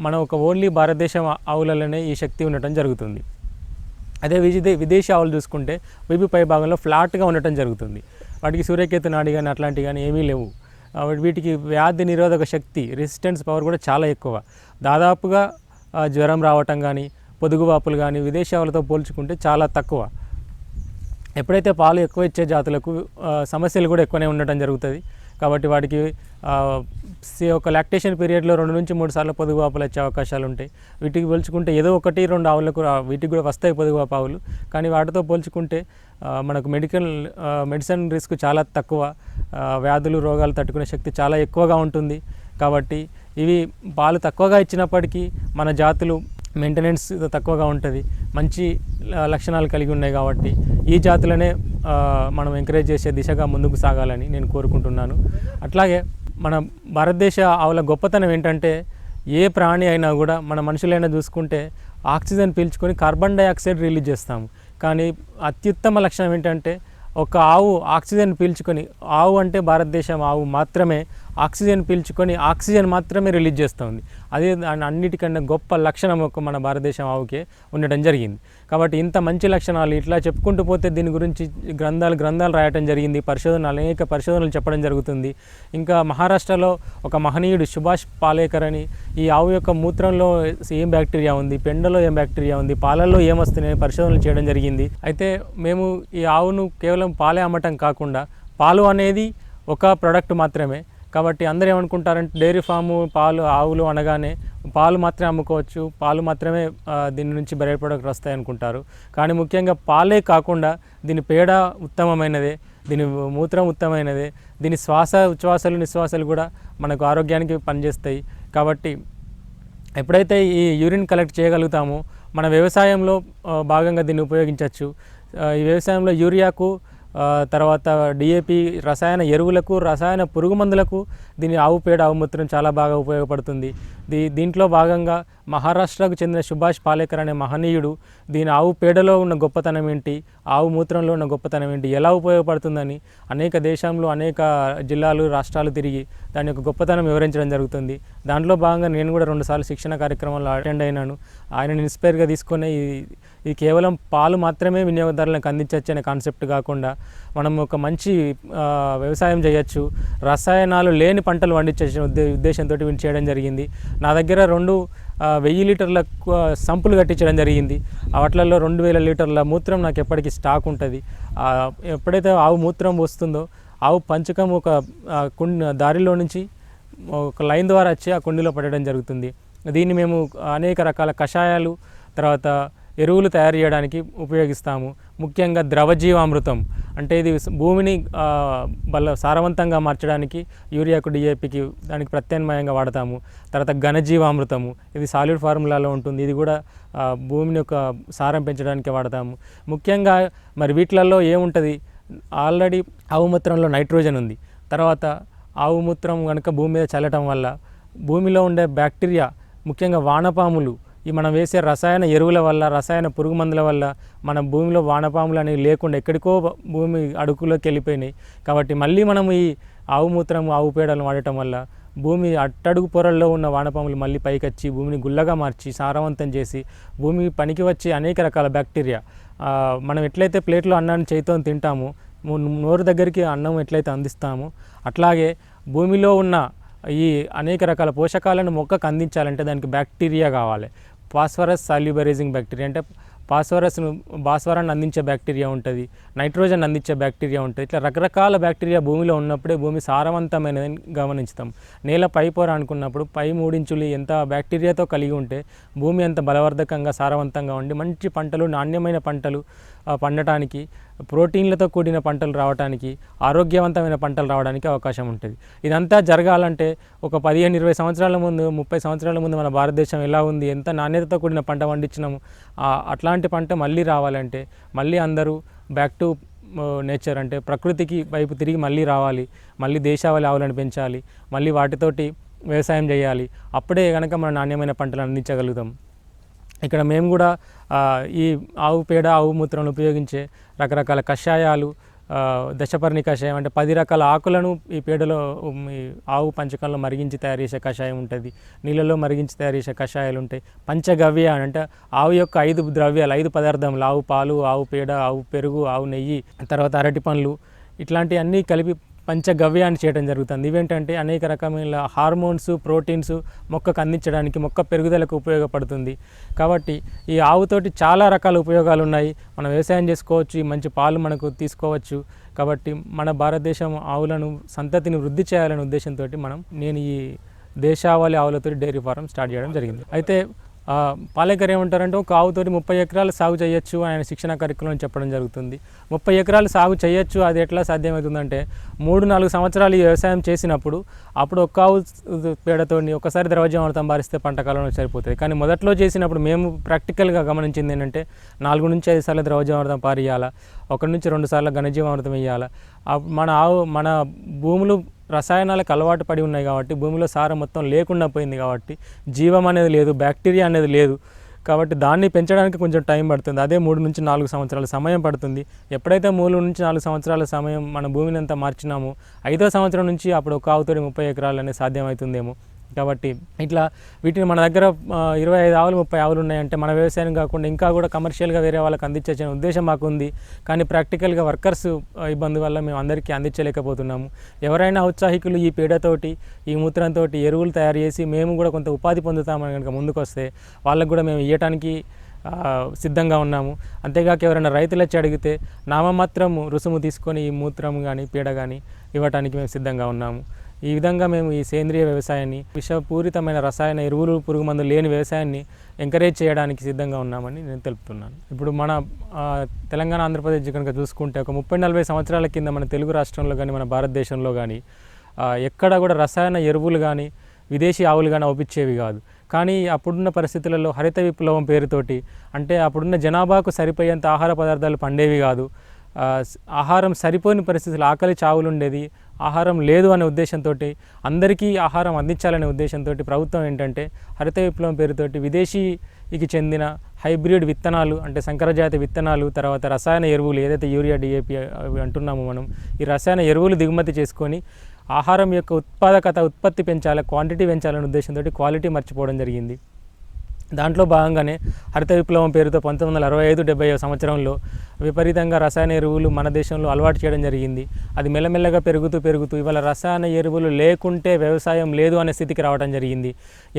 మనం ఓన్లీ భారతదేశం ఆవులలోనే ఈ శక్తి ఉండటం జరుగుతుంది. అదే విదేశీ ఆవులు చూసుకుంటే వీపు పై భాగంలో ఫ్లాట్గా ఉండటం జరుగుతుంది. వాటికి సూర్యకేతు నాడి కానీ అట్లాంటివి కానీ ఏమీ లేవు. వీటికి వ్యాధి నిరోధక శక్తి, రెసిస్టెన్స్ పవర్ కూడా చాలా ఎక్కువ. దాదాపుగా జ్వరం రావటం కానీ పొదుగువాపులు కానీ విదేశీ ఆవులతో పోల్చుకుంటే చాలా తక్కువ. ఎప్పుడైతే పాలు ఎక్కువ ఇచ్చే జాతులకు సమస్యలు కూడా ఎక్కువనే ఉండటం జరుగుతుంది. కాబట్టి వాటికి ఒక లాక్టేషన్ పీరియడ్లో 2 నుంచి 3 సార్లు పొదుగువాపులు వచ్చే అవకాశాలు ఉంటాయి. వీటికి పోల్చుకుంటే ఏదో 1-2 ఆవులకు వీటికి కూడా వస్తాయి పొదుగువాపు ఆవులు, కానీ వాటితో పోల్చుకుంటే మనకు మెడిసిన్ రిస్క్ చాలా తక్కువ, వ్యాధులు రోగాలు తట్టుకునే శక్తి చాలా ఎక్కువగా ఉంటుంది. కాబట్టి ఇవి పాలు తక్కువగా ఇచ్చినప్పటికీ మన జాతులు మెయింటెనెన్స్ తక్కువగా ఉంటుంది, మంచి లక్షణాలు కలిగి ఉన్నాయి. కాబట్టి ఈ జాతులనే మనం ఎంకరేజ్ చేసే దిశగా ముందుకు సాగాలని నేను కోరుకుంటున్నాను. అట్లాగే మన భారతదేశ ఆవుల గొప్పతనం ఏంటంటే ఏ ప్రాణి అయినా కూడా మన మనుషులైనా చూసుకుంటే ఆక్సిజన్ పీల్చుకొని కార్బన్ డైఆక్సైడ్ రిలీజ్ చేస్తాము. కానీ అత్యుత్తమ లక్షణం ఏంటంటే ఒక ఆవు ఆక్సిజన్ పీల్చుకొని, ఆవు అంటే భారతదేశం ఆవు మాత్రమే ఆక్సిజన్ పీల్చుకొని ఆక్సిజన్ మాత్రమే రిలీజ్ చేస్తుంది. అదే అన్నిటికన్నా గొప్ప లక్షణం మన భారతదేశం ఆవుకే ఉండటం జరిగింది. కాబట్టి ఇంత మంచి లక్షణాలు ఇట్లా చెప్పుకుంటూ పోతే దీని గురించి గ్రంథాలు రాయటం జరిగింది, అనేక పరిశోధనలు చెప్పడం జరుగుతుంది. ఇంకా మహారాష్ట్రలో ఒక మహనీయుడు సుభాష్ పాలేకర్ అని ఈ ఆవు యొక్క మూత్రంలో ఏం బ్యాక్టీరియా ఉంది, పెండలో ఏం బ్యాక్టీరియా ఉంది, పాలల్లో ఏమొస్తున్నాయి పరిశోధనలు చేయడం జరిగింది. అయితే మేము ఈ ఆవును కేవలం పాలే అమ్మటం కాకుండా పాలు అనేది ఒక ప్రోడక్ట్ మాత్రమే. కాబట్టి అందరూ ఏమనుకుంటారంటే డైరీ ఫాము ఆవులు అనగానే పాలు మాత్రమే అమ్ముకోవచ్చు, పాలు మాత్రమే దీని నుంచి బై ప్రోడక్ట్ వస్తాయి అనుకుంటారు. కానీ ముఖ్యంగా పాలే కాకుండా దీని పేడ ఉత్తమమైనదే, దీని మూత్రం ఉత్తమమైనదే, దీని ఉచ్ఛ్వాసలు నిశ్వాసాలు కూడా మనకు ఆరోగ్యానికి పనిచేస్తాయి. కాబట్టి ఎప్పుడైతే ఈ యూరిన్ కలెక్ట్ చేయగలుగుతామో మన వ్యవసాయంలో భాగంగా దీన్ని ఉపయోగించవచ్చు. ఈ వ్యవసాయంలో యూరియాకు తర్వాత డిఏపి రసాయన ఎరువులకు, రసాయన పురుగు మందులకు దీని ఆవు పేడ, ఆవు మూత్రం చాలా బాగా ఉపయోగపడుతుంది. దీంట్లో భాగంగా మహారాష్ట్రకు చెందిన సుభాష్ పాలేకర్ అనే మహనీయుడు దీని ఆవు పేడలో ఉన్న గొప్పతనం ఏంటి, ఆవు మూత్రంలో ఉన్న గొప్పతనం ఏంటి, ఎలా ఉపయోగపడుతుందని అనేక దేశంలో అనేక జిల్లాలు, రాష్ట్రాలు తిరిగి దాని యొక్క గొప్పతనం వివరించడం జరుగుతుంది. దాంట్లో భాగంగా నేను కూడా 2 సార్లు శిక్షణ కార్యక్రమంలో అటెండ్ అయినాను. ఆయనను ఇన్స్పైర్గా తీసుకొని ఇది కేవలం పాలు మాత్రమే వినియోగదారులకు అందించవచ్చు అనే కాన్సెప్ట్ కాకుండా మనం ఒక మంచి వ్యవసాయం చేయొచ్చు, రసాయనాలు లేని పంటలు పండించే ఉద్దేశంతో వీళ్ళు చేయడం జరిగింది. నా దగ్గర 2,000 లీటర్ల సంపులు కట్టించడం జరిగింది. వాటిలలో 2,000 లీటర్ల మూత్రం నాకు ఎప్పటికీ స్టాక్ ఉంటుంది. ఎప్పుడైతే ఆవు మూత్రం వస్తుందో ఆవు పంచకం ఒక దారిలో నుంచి ఒక లైన్ ద్వారా వచ్చి ఆ కుండీలో పడడం జరుగుతుంది. దీన్ని మేము అనేక రకాల కషాయాలు, తర్వాత ఎరువులు తయారు చేయడానికి ఉపయోగిస్తాము. ముఖ్యంగా ద్రవజీవామృతం అంటే ఇది భూమిని సారవంతంగా మార్చడానికి యూరియాకు, డిఏపికి దానికి ప్రత్యామ్నాయంగా వాడతాము. తర్వాత ఘనజీవామృతము, ఇది సాలిడ్ ఫార్ములాలో ఉంటుంది. ఇది కూడా భూమిని యొక్క సారం పెంచడానికి వాడతాము. ముఖ్యంగా మరి వీటిలలో ఏముంటుంది, ఆల్రెడీ ఆవు మూత్రంలో నైట్రోజన్ ఉంది. తర్వాత ఆవు మూత్రం కనుక భూమి మీద చల్లటం వల్ల భూమిలో ఉండే బ్యాక్టీరియా, ముఖ్యంగా వానపాములు, ఈ మనం వేసే రసాయన ఎరువుల వల్ల, రసాయన పురుగు మందుల వల్ల మన భూమిలో వానపాములు అనేవి లేకుండా ఎక్కడికో భూమి అడుగులోకి వెళ్ళిపోయినాయి. కాబట్టి మళ్ళీ మనం ఈ ఆవు మూత్రం, ఆవు పేడలను వాడటం వల్ల భూమి అట్టడుగు పొరల్లో ఉన్న వానపాములు మళ్ళీ పైకొచ్చి భూమిని గుల్లగా మార్చి సారవంతం చేసి భూమి పనికి వచ్చే అనేక రకాల బ్యాక్టీరియా, మనం ఎట్లయితే ప్లేట్లో అన్నాన్ని చేతితో తింటామో, నోరు దగ్గరికి అన్నం ఎట్లయితే అందిస్తామో, అట్లాగే భూమిలో ఉన్న ఈ అనేక రకాల పోషకాలను మొక్కకు అందించాలంటే దానికి బ్యాక్టీరియా కావాలి. ఫాస్ఫరస్ సాల్యుబరైజింగ్ బ్యాక్టీరియా అంటే భాస్వరాన్ని అందించే బ్యాక్టీరియా ఉంటుంది, నైట్రోజన్ అందించే బ్యాక్టీరియా ఉంటుంది. ఇట్లా రకరకాల బ్యాక్టీరియా భూమిలో ఉన్నప్పుడే భూమి సారవంతమైనదని గమనించుతాం. నేల పై పొర అనుకున్నప్పుడు పై 3 ఇంచులు ఎంత బ్యాక్టీరియాతో కలిగి ఉంటే భూమి ఎంత బలవర్ధకంగా, సారవంతంగా ఉండి మంచి పంటలు, నాణ్యమైన పంటలు పండటానికి, ప్రోటీన్లతో కూడిన పంటలు రావడానికి, ఆరోగ్యవంతమైన పంటలు రావడానికి అవకాశం ఉంటుంది. ఇదంతా జరగాలంటే ఒక 15-20 సంవత్సరాల ముందు, 30 సంవత్సరాల ముందు మన భారతదేశం ఎలా ఉంది, ఎంత నాణ్యతతో కూడిన పంట పండించినాము, అట్లాంటి పంట మళ్ళీ రావాలంటే మళ్ళీ అందరూ బ్యాక్ టు నేచర్ అంటే ప్రకృతికి వైపు తిరిగి మళ్ళీ రావాలి. మళ్ళీ దేశావళి ఆవులను పెంచాలి, మళ్ళీ వాటితోటి వ్యవసాయం చేయాలి. అప్పుడే కనుక మనం నాణ్యమైన పంటలు అందించగలుగుతాం. ఇక్కడ మేము కూడా ఈ ఆవు పేడ, ఆవు మూత్రాలను ఉపయోగించే రకరకాల కషాయాలు, దశపర్ణి కషాయం అంటే 10 రకాల ఆకులను ఈ పేడలో, ఈ ఆవు పంచకంలో మరిగించి తయారు చేసే కషాయం ఉంటుంది. నీళ్ళలో మరిగించి తయారు చేసే కషాయాలు ఉంటాయి. పంచగవ్య అంటే ఆవు యొక్క 5 ద్రవ్యాలు, 5 పదార్థములు, ఆవు పాలు, ఆవు పేడ, ఆవు పెరుగు, ఆవు నెయ్యి, తర్వాత అరటి పండ్లు, ఇట్లాంటివన్నీ కలిపి పంచగవ్యాన్ని చేయడం జరుగుతుంది. ఇవేంటంటే అనేక రకమైన హార్మోన్స్, ప్రోటీన్స్ మొక్కకు అందించడానికి, మొక్క పెరుగుదలకు ఉపయోగపడుతుంది. కాబట్టి ఈ ఆవుతోటి చాలా రకాల ఉపయోగాలు ఉన్నాయి. మనం వ్యవసాయం చేసుకోవచ్చు, ఈ మంచి పాలు మనకు తీసుకోవచ్చు. కాబట్టి మన భారతదేశం ఆవులను సంతతిని వృద్ధి చేయాలనే ఉద్దేశంతో నేను ఈ దేశావళి ఆవులతో డైరీ ఫారం స్టార్ట్ చేయడం జరిగింది. అయితే పాలేకర్ ఏమంటారంటే ఒక ఆవుతోటి 30 ఎకరాలు సాగు చేయొచ్చు ఆయన శిక్షణ కార్యక్రమం చెప్పడం జరుగుతుంది. 30 ఎకరాలు సాగు చేయొచ్చు, అది ఎట్లా సాధ్యమవుతుందంటే 3-4 సంవత్సరాలు ఈ వ్యవసాయం చేసినప్పుడు అప్పుడు ఒక ఆవు పేడతో ఒకసారి ద్రవజీవామృతం బారిస్తే పంట కాలంలో సరిపోతుంది. కానీ మొదట్లో చేసినప్పుడు మేము ప్రాక్టికల్గా గమనించింది ఏంటంటే 4-5 సార్లు ద్రవజీవామృతం పారియాలా, 1-2 సార్లు ఘనజీవామృతం వేయాలా. మన భూములు రసాయనాలకు అలవాటు పడి ఉన్నాయి కాబట్టి భూమిలో సారం మొత్తం లేకుండా పోయింది. కాబట్టి జీవం అనేది లేదు, బ్యాక్టీరియా అనేది లేదు. కాబట్టి దాన్ని పెంచడానికి కొంచెం టైం పడుతుంది. అదే 3-4 సంవత్సరాల సమయం పడుతుంది. ఎప్పుడైతే 3-4 సంవత్సరాల సమయం మన భూమిని అంతా మార్చినామో 5వ సంవత్సరం నుంచి అప్పుడు ఒక ఆవుతోటి 30 ఎకరాలు అనేది సాధ్యమవుతుందేమో. కాబట్టి ఇట్లా వీటిని మన దగ్గర 25 ఆవులు, 30 ఆవులు ఉన్నాయంటే మన వ్యవసాయం కాకుండా ఇంకా కూడా కమర్షియల్గా వేరే వాళ్ళకి అందించే ఉద్దేశం మాకు ఉంది. కానీ ప్రాక్టికల్గా వర్కర్స్ ఇబ్బంది వల్ల మేము అందరికీ అందించలేకపోతున్నాము. ఎవరైనా ఔత్సాహికులు ఈ పేడతోటి, ఈ మూత్రంతో ఎరువులు తయారు చేసి మేము కూడా కొంత ఉపాధి పొందుతామని కనుక ముందుకు వస్తే వాళ్ళకు కూడా మేము ఇవ్వటానికి సిద్ధంగా ఉన్నాము. అంతేగాక ఎవరైనా రైతులు వచ్చి అడిగితే నామమాత్రం రుసుము తీసుకొని ఈ మూత్రం కానీ పేడ కానీ ఇవ్వటానికి మేము సిద్ధంగా ఉన్నాము. ఈ విధంగా మేము ఈ సేంద్రియ వ్యవసాయాన్ని, విషపూరితమైన రసాయన ఎరువులు, పురుగు మందులు లేని వ్యవసాయాన్ని ఎంకరేజ్ చేయడానికి సిద్ధంగా ఉన్నామని నేను తెలుపుతున్నాను. ఇప్పుడు మన తెలంగాణ, ఆంధ్రప్రదేశ్ కనుక చూసుకుంటే ఒక 30-40 సంవత్సరాల కింద మన తెలుగు రాష్ట్రంలో కానీ, మన భారతదేశంలో కానీ ఎక్కడ కూడా రసాయన ఎరువులు కానీ, విదేశీ ఆవులు కానీ అవుపించేవి కాదు. కానీ అప్పుడున్న పరిస్థితులలో హరిత విప్లవం పేరుతోటి అంటే అప్పుడున్న జనాభాకు సరిపోయేంత ఆహార పదార్థాలు పండేవి కాదు. ఆహారం సరిపోని పరిస్థితులు, ఆకలి చావులు ఉండేది, ఆహారం లేదు అనే ఉద్దేశంతో, అందరికీ ఆహారం అందించాలనే ఉద్దేశంతో ప్రభుత్వం ఏంటంటే హరిత విప్లవం పేరుతోటి విదేశీకి చెందిన హైబ్రిడ్ విత్తనాలు, అంటే సంకరజాతి విత్తనాలు, తర్వాత రసాయన ఎరువులు, ఏదైతే యూరియా, డిఏపి అవి అంటున్నామో మనం, ఈ రసాయన ఎరువులు దిగుమతి చేసుకొని ఆహారం యొక్క ఉత్పత్తి పెంచాలి, క్వాంటిటీ పెంచాలనే ఉద్దేశంతో క్వాలిటీ మర్చిపోవడం జరిగింది. దాంట్లో భాగంగానే హరిత విప్లవం పేరుతో 1965-70 సంవత్సరంలో విపరీతంగా రసాయన ఎరువులు మన దేశంలో అలవాటు చేయడం జరిగింది. అది మెల్లమెల్లగా పెరుగుతూ ఇవాళ రసాయన ఎరువులు లేకుంటే వ్యవసాయం లేదు అనే స్థితికి రావడం జరిగింది.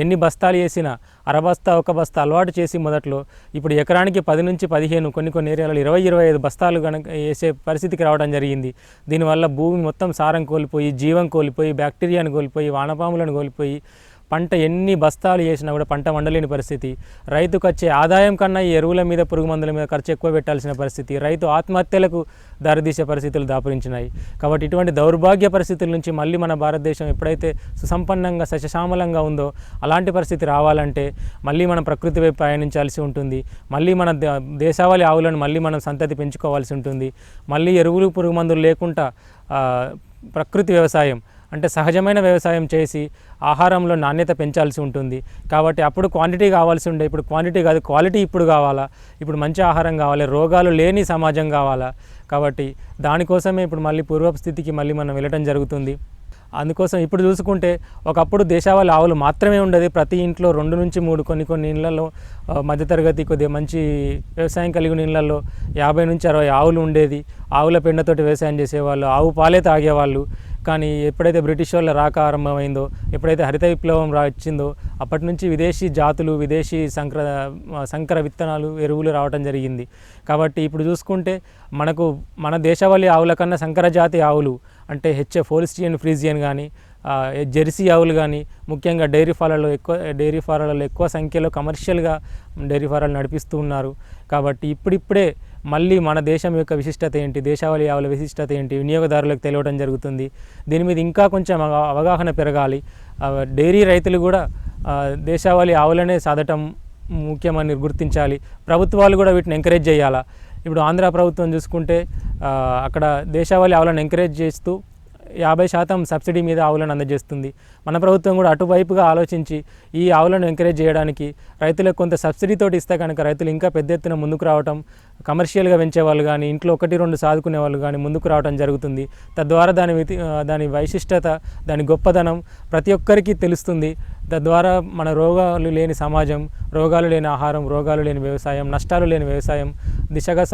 ఎన్ని బస్తాలు వేసినా అరబస్తా, ఒక బస్తా అలవాటు చేసి మొదట్లో ఇప్పుడు ఎకరానికి 10 నుంచి 15, కొన్ని ఏరియాలలో 20-25 బస్తాలు కనుక వేసే పరిస్థితికి రావడం జరిగింది. దీనివల్ల భూమి మొత్తం సారం కోల్పోయి, జీవం కోల్పోయి, బ్యాక్టీరియాను కోల్పోయి, వానపాములను కోల్పోయి, పంట ఎన్ని బస్తాలు వేసినా కూడా పంట వండలేని పరిస్థితి, రైతుకు వచ్చే ఆదాయం కన్నా ఈ ఎరువుల మీద, పురుగు మందుల మీద ఖర్చు ఎక్కువ పెట్టాల్సిన పరిస్థితి, రైతు ఆత్మహత్యలకు దారితీసే పరిస్థితులు దాపురించినాయి. కాబట్టి ఇటువంటి దౌర్భాగ్య పరిస్థితుల నుంచి మళ్ళీ మన భారతదేశం ఎప్పుడైతే సుసంపన్నంగా, సస్యశ్యామలంగా ఉందో అలాంటి పరిస్థితి రావాలంటే మళ్ళీ మనం ప్రకృతి వైపు ప్రయాణించాల్సి ఉంటుంది. మళ్ళీ మన దేశావళి ఆవులను మళ్ళీ మనం సంతతి పెంచుకోవాల్సి ఉంటుంది. మళ్ళీ ఎరువులు, పురుగు మందులు లేకుండా ప్రకృతి వ్యవసాయం, అంటే సహజమైన వ్యవసాయం చేసి ఆహారంలో నాణ్యత పెంచాల్సి ఉంటుంది. కాబట్టి అప్పుడు క్వాంటిటీ కావాల్సి ఉండే, ఇప్పుడు క్వాంటిటీ కాదు, క్వాలిటీ ఇప్పుడు కావాలా. ఇప్పుడు మంచి ఆహారం కావాలి, రోగాలు లేని సమాజం కావాలా. కాబట్టి దానికోసమే ఇప్పుడు మళ్ళీ పూర్వపు స్థితికి మళ్ళీ మనం వెళ్ళటం జరుగుతుంది. అందుకోసం ఇప్పుడు చూసుకుంటే ఒకప్పుడు దేశావళి ఆవులు మాత్రమే ఉండేది. ప్రతి ఇంట్లో 2 నుంచి 3, కొన్ని ఇళ్లలో మధ్యతరగతి కొద్దిగా మంచి వ్యవసాయం కలిగిన ఇళ్లలో 50 నుంచి 60 ఆవులు ఉండేది. ఆవుల పెండతోటి వ్యవసాయం చేసేవాళ్ళు, ఆవు పాలే తాగేవాళ్ళు. కానీ ఎప్పుడైతే బ్రిటిష్ వాళ్ళ రాక ఆరంభమైందో, ఎప్పుడైతే హరిత విప్లవం వచ్చిందో అప్పటి నుంచి విదేశీ జాతులు, విదేశీ సంకర విత్తనాలు, ఎరువులు రావడం జరిగింది. కాబట్టి ఇప్పుడు చూసుకుంటే మన దేశవాళీ ఆవుల కన్నా సంకర జాతి ఆవులు, అంటే హెచ్ఎఫ్, హోల్స్టియన్ ఫ్రీజియన్ కానీ, జెర్సీ ఆవులు కానీ, ముఖ్యంగా డైరీ ఫారాలలో ఎక్కువ సంఖ్యలో కమర్షియల్గా డైరీ ఫారాలు నడిపిస్తూ ఉన్నారు. కాబట్టి ఇప్పుడిప్పుడే మళ్ళీ మన దేశం యొక్క విశిష్టత ఏంటి, దేశావళి ఆవుల విశిష్టత ఏంటి వినియోగదారులకు తెలియడం జరుగుతుంది. దీని మీద ఇంకా కొంచెం అవగాహన పెరగాలి. డైరీ రైతులు కూడా దేశావళి ఆవులనే సాధటం ముఖ్యమని గుర్తించాలి. ప్రభుత్వాలు కూడా వీటిని ఎంకరేజ్ చేయాలా. ఇప్పుడు ఆంధ్ర ప్రభుత్వం చూసుకుంటే అక్కడ దేశావళి ఆవులను ఎంకరేజ్ చేస్తూ 50% సబ్సిడీ మీద ఆవులను అందజేస్తుంది. మన ప్రభుత్వం కూడా అటువైపుగా ఆలోచించి ఈ ఆవులను ఎంకరేజ్ చేయడానికి రైతులకు కొంత సబ్సిడీతోటి ఇస్తే కనుక రైతులు ఇంకా పెద్ద ఎత్తున ముందుకు రావటం, కమర్షియల్గా పెంచేవాళ్ళు కానీ, ఇంట్లో 1-2 సాదుకునే వాళ్ళు కానీ ముందుకు రావడం జరుగుతుంది. తద్వారా దాని వైశిష్టత, దాని గొప్పదనం ప్రతి ఒక్కరికి తెలుస్తుంది. తద్వారా మన రోగాలు లేని సమాజం, రోగాలు లేని ఆహారం, రోగాలు లేని వ్యవసాయం, నష్టాలు లేని వ్యవసాయం దిశగా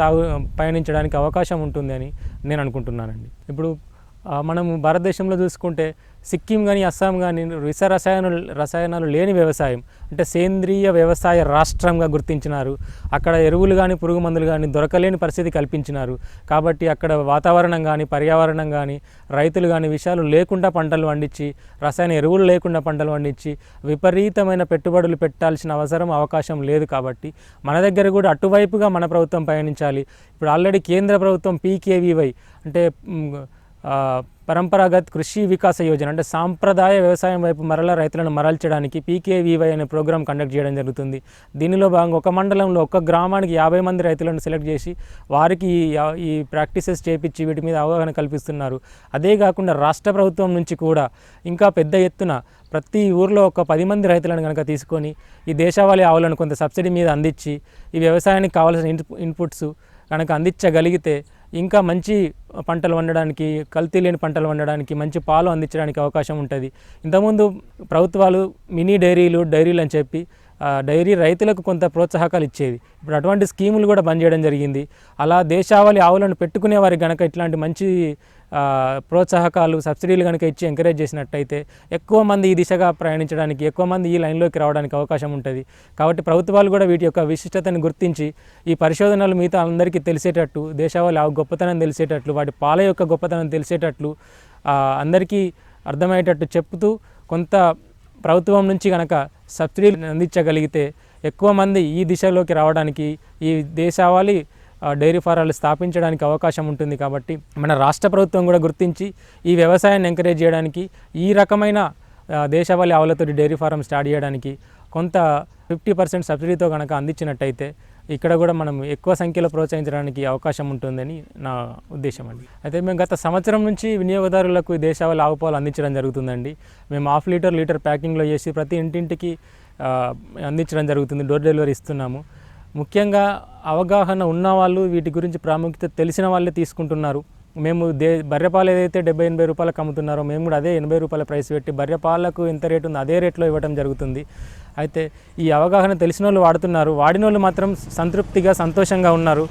పయనించడానికి అవకాశం ఉంటుందని నేను అనుకుంటున్నానండి. ఇప్పుడు మనము భారతదేశంలో చూసుకుంటే సిక్కిం కానీ, అస్సాం కానీ రసాయనాలు లేని వ్యవసాయం, అంటే సేంద్రియ వ్యవసాయ రాష్ట్రంగా గుర్తించినారు. అక్కడ ఎరువులు కానీ, పురుగు మందులు కానీ దొరకలేని పరిస్థితి కల్పించినారు. కాబట్టి అక్కడ వాతావరణం కానీ, పర్యావరణం కానీ, రైతులు కానీ విషయాలు లేకుండా పంటలు పండించి, రసాయన ఎరువులు లేకుండా పంటలు పండించి విపరీతమైన పెట్టుబడులు పెట్టాల్సిన అవకాశం లేదు. కాబట్టి మన దగ్గర కూడా అటువైపుగా మన ప్రభుత్వం పయనించాలి. ఇప్పుడు ఆల్రెడీ కేంద్ర ప్రభుత్వం PKVY, అంటే పరంపరాగత్ కృషి వికాస యోజన, అంటే సాంప్రదాయ వ్యవసాయం వైపు రైతులను మరల్చడానికి PKVY అనే ప్రోగ్రాం కండక్ట్ చేయడం జరుగుతుంది. దీనిలో భాగంగా ఒక మండలంలో, ఒక గ్రామానికి 50 మంది రైతులను సెలెక్ట్ చేసి వారికి ఈ ప్రాక్టీసెస్ చేపించి వీటి మీద అవగాహన కల్పిస్తున్నారు. అదే కాకుండా రాష్ట్ర ప్రభుత్వం నుంచి కూడా ఇంకా పెద్ద ఎత్తున ప్రతి ఊర్లో ఒక 10 మంది రైతులను కనుక తీసుకొని ఈ దేశావళి ఆవులను కొంత సబ్సిడీ మీద అందించి ఈ వ్యవసాయానికి కావాల్సిన ఇన్పుట్స్ కనుక అందించగలిగితే ఇంకా మంచి పంటలు వండడానికి, కల్తీ లేని పంటలు వండడానికి, మంచి పాలు అందించడానికి అవకాశం ఉంటుంది. ఇంతకుముందు ప్రభుత్వాలు మినీ డైరీలు అని చెప్పి డైరీ రైతులకు కొంత ప్రోత్సాహకాలు ఇచ్చేది. ఇప్పుడు అటువంటి స్కీములు కూడా బంద్ చేయడం జరిగింది. అలా దేశావళి ఆవులను పెట్టుకునే వారికి కనుక ఇట్లాంటి మంచి ప్రోత్సాహకాలు, సబ్సిడీలు కనుక ఇచ్చి ఎంకరేజ్ చేసినట్టయితే ఎక్కువ మంది ఈ దిశగా ప్రయాణించడానికి, ఎక్కువ మంది ఈ లైన్లోకి రావడానికి అవకాశం ఉంటుంది. కాబట్టి ప్రభుత్వాలు కూడా వీటి యొక్క విశిష్టతను గుర్తించి ఈ పరిశోధనలు మిగతా అందరికీ తెలిసేటట్టు, దేశావళి ఆవు గొప్పతనం తెలిసేటట్లు, వాటి పాల యొక్క గొప్పతనం తెలిసేటట్లు అందరికీ అర్థమయ్యేటట్టు చెప్తూ కొంత ప్రభుత్వం నుంచి కనుక సబ్సిడీలు అందించగలిగితే ఎక్కువ మంది ఈ దిశలోకి రావడానికి, ఈ దేశావళి డైరీ ఫారాలు స్థాపించడానికి అవకాశం ఉంటుంది. కాబట్టి మన రాష్ట్ర ప్రభుత్వం కూడా గుర్తించి ఈ వ్యవసాయాన్ని ఎంకరేజ్ చేయడానికి, ఈ రకమైన దేశావళి ఆవులతో డైరీ ఫారం స్టార్ట్ చేయడానికి కొంత 50% సబ్సిడీతో కనుక అందించినట్టయితే ఇక్కడ కూడా మనం ఎక్కువ సంఖ్యలో ప్రోత్సహించడానికి అవకాశం ఉంటుందని నా ఉద్దేశం అండి. అయితే మేము గత సంవత్సరం నుంచి వినియోగదారులకు ఈ దేశవాళీ ఆవు పాలు అందించడం జరుగుతుందండి. మేము హాఫ్ లీటర్ లీటర్ ప్యాకింగ్లో చేసి ప్రతి ఇంటింటికి అందించడం జరుగుతుంది. డోర్ డెలివరీ ఇస్తున్నాము. ముఖ్యంగా అవగాహన ఉన్నవాళ్ళు, వీటి గురించి ప్రాముఖ్యత తెలిసిన వాళ్ళే తీసుకుంటున్నారు. మేము బర్రెపాలు ఏదైతే 70-80 రూపాయలకు అమ్ముతున్నారో మేము కూడా అదే 80 రూపాయల ప్రైస్ పెట్టి బర్రెపాలకు ఎంత రేటు ఉందో అదే రేట్లో ఇవ్వడం జరుగుతుంది. అయితే ఈ అవగాహన తెలిసిన వాళ్ళు వాడుతున్నారు. వాడిన వాళ్ళు మాత్రం సంతృప్తిగా సంతోషంగా ఉన్నారు.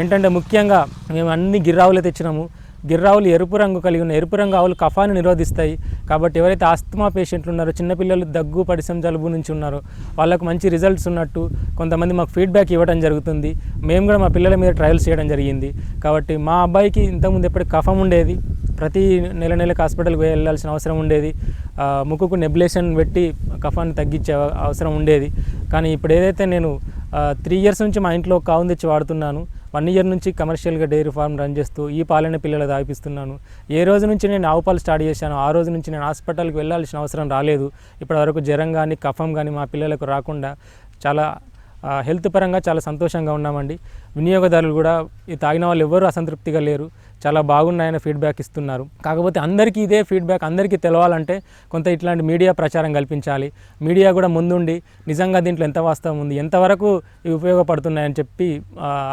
ఏంటంటే ముఖ్యంగా మేము అన్ని గిర్రావులే తెచ్చినాము. గిర్రావులు ఎరుపు రంగు కలిగి ఉన్న ఎరుపు రంగు ఆవులు కఫాన్ని నిరోధిస్తాయి. కాబట్టి ఎవరైతే ఆస్తమా పేషెంట్లు ఉన్నారో, చిన్నపిల్లలు దగ్గు పడిసం జలుబు నుంచి ఉన్నారో వాళ్ళకు మంచి రిజల్ట్స్ ఉన్నట్టు కొంతమంది మాకు ఫీడ్బ్యాక్ ఇవ్వడం జరుగుతుంది. మేము కూడా మా పిల్లల మీద ట్రయల్స్ చేయడం జరిగింది. కాబట్టి మా అబ్బాయికి ఇంతకుముందు ఎప్పటికీ కఫం ఉండేది. ప్రతి నెలకు హాస్పిటల్కి వెళ్ళాల్సిన అవసరం ఉండేది. ముక్కుకు నెబ్యులేషన్ పెట్టి కఫాన్ని తగ్గించే అవసరం ఉండేది. కానీ ఇప్పుడు ఏదైతే నేను 3 ఇయర్స్ నుంచి మా ఇంట్లో కావును తెచ్చి వాడుతున్నాను. 1 ఇయర్ నుంచి కమర్షియల్గా డైరీ ఫార్మ్ రన్ చేస్తూ ఈ పాలనే పిల్లలు తాగిపిస్తున్నాను. ఏ రోజు నుంచి నేను ఆవు పాలు స్టార్ట్ చేశాను ఆ రోజు నుంచి నేను హాస్పిటల్కి వెళ్ళాల్సిన అవసరం రాలేదు. ఇప్పటివరకు జ్వరం కానీ కఫం కానీ మా పిల్లలకు రాకుండా చాలా హెల్త్ పరంగా చాలా సంతోషంగా ఉన్నామండి. వినియోగదారులు కూడా ఈ తాగిన వాళ్ళు ఎవరు అసంతృప్తిగా లేరు. చాలా బాగున్నాయని ఫీడ్బ్యాక్ ఇస్తున్నారు. కాకపోతే అందరికీ ఇదే ఫీడ్బ్యాక్ అందరికీ తెలవాలంటే కొంత ఇట్లాంటి మీడియా ప్రచారం కల్పించాలి. మీడియా కూడా ముందుండి నిజంగా దీంట్లో ఎంత వాస్తవం ఉంది, ఎంతవరకు ఇవి ఉపయోగపడుతున్నాయని చెప్పి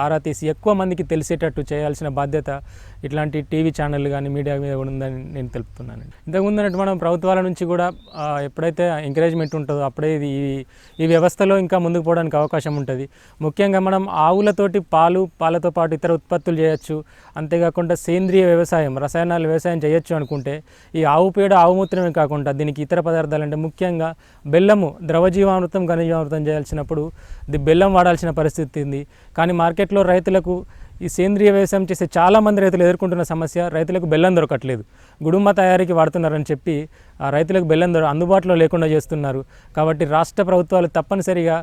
ఆరా తీసి ఎక్కువ మందికి తెలిసేటట్టు చేయాల్సిన బాధ్యత ఇట్లాంటి టీవీ ఛానళ్ళు కానీ మీడియా మీద కూడా ఉందని నేను తెలుపుతున్నానండి. ఇంతకుముందు అన్నట్టు మనం ప్రభుత్వాల నుంచి కూడా ఎప్పుడైతే ఎంకరేజ్మెంట్ ఉంటుందో అప్పుడే ఈ వ్యవస్థలో ఇంకా ముందుకు పోవడానికి అవకాశం ఉంటుంది. ముఖ్యంగా మనం ఆవులతోటి పాలతో పాటు ఇతర ఉత్పత్తులు చేయొచ్చు. అంతేకాకుండా సేంద్రియ వ్యవసాయం, రసాయనాల వ్యవసాయం చేయొచ్చు అనుకుంటే ఈ ఆవు పేడ, ఆవు మూత్రమే కాకుండా దీనికి ఇతర పదార్థాలు అంటే ముఖ్యంగా బెల్లము, ద్రవజీవామృతం, ఘనజీవామృతం చేయాల్సినప్పుడు బెల్లం వాడాల్సిన పరిస్థితి ఉంది. కానీ మార్కెట్లో రైతులకు ఈ సేంద్రియ వ్యవసాయం చేసే చాలామంది రైతులు ఎదుర్కొంటున్న సమస్య, రైతులకు బెల్లం దొరకట్లేదు. గుడుంబ తయారీకి వాడుతున్నారని చెప్పి ఆ రైతులకు బెల్లం అందుబాటులో లేకుండా చేస్తున్నారు. కాబట్టి రాష్ట్ర ప్రభుత్వాలు తప్పనిసరిగా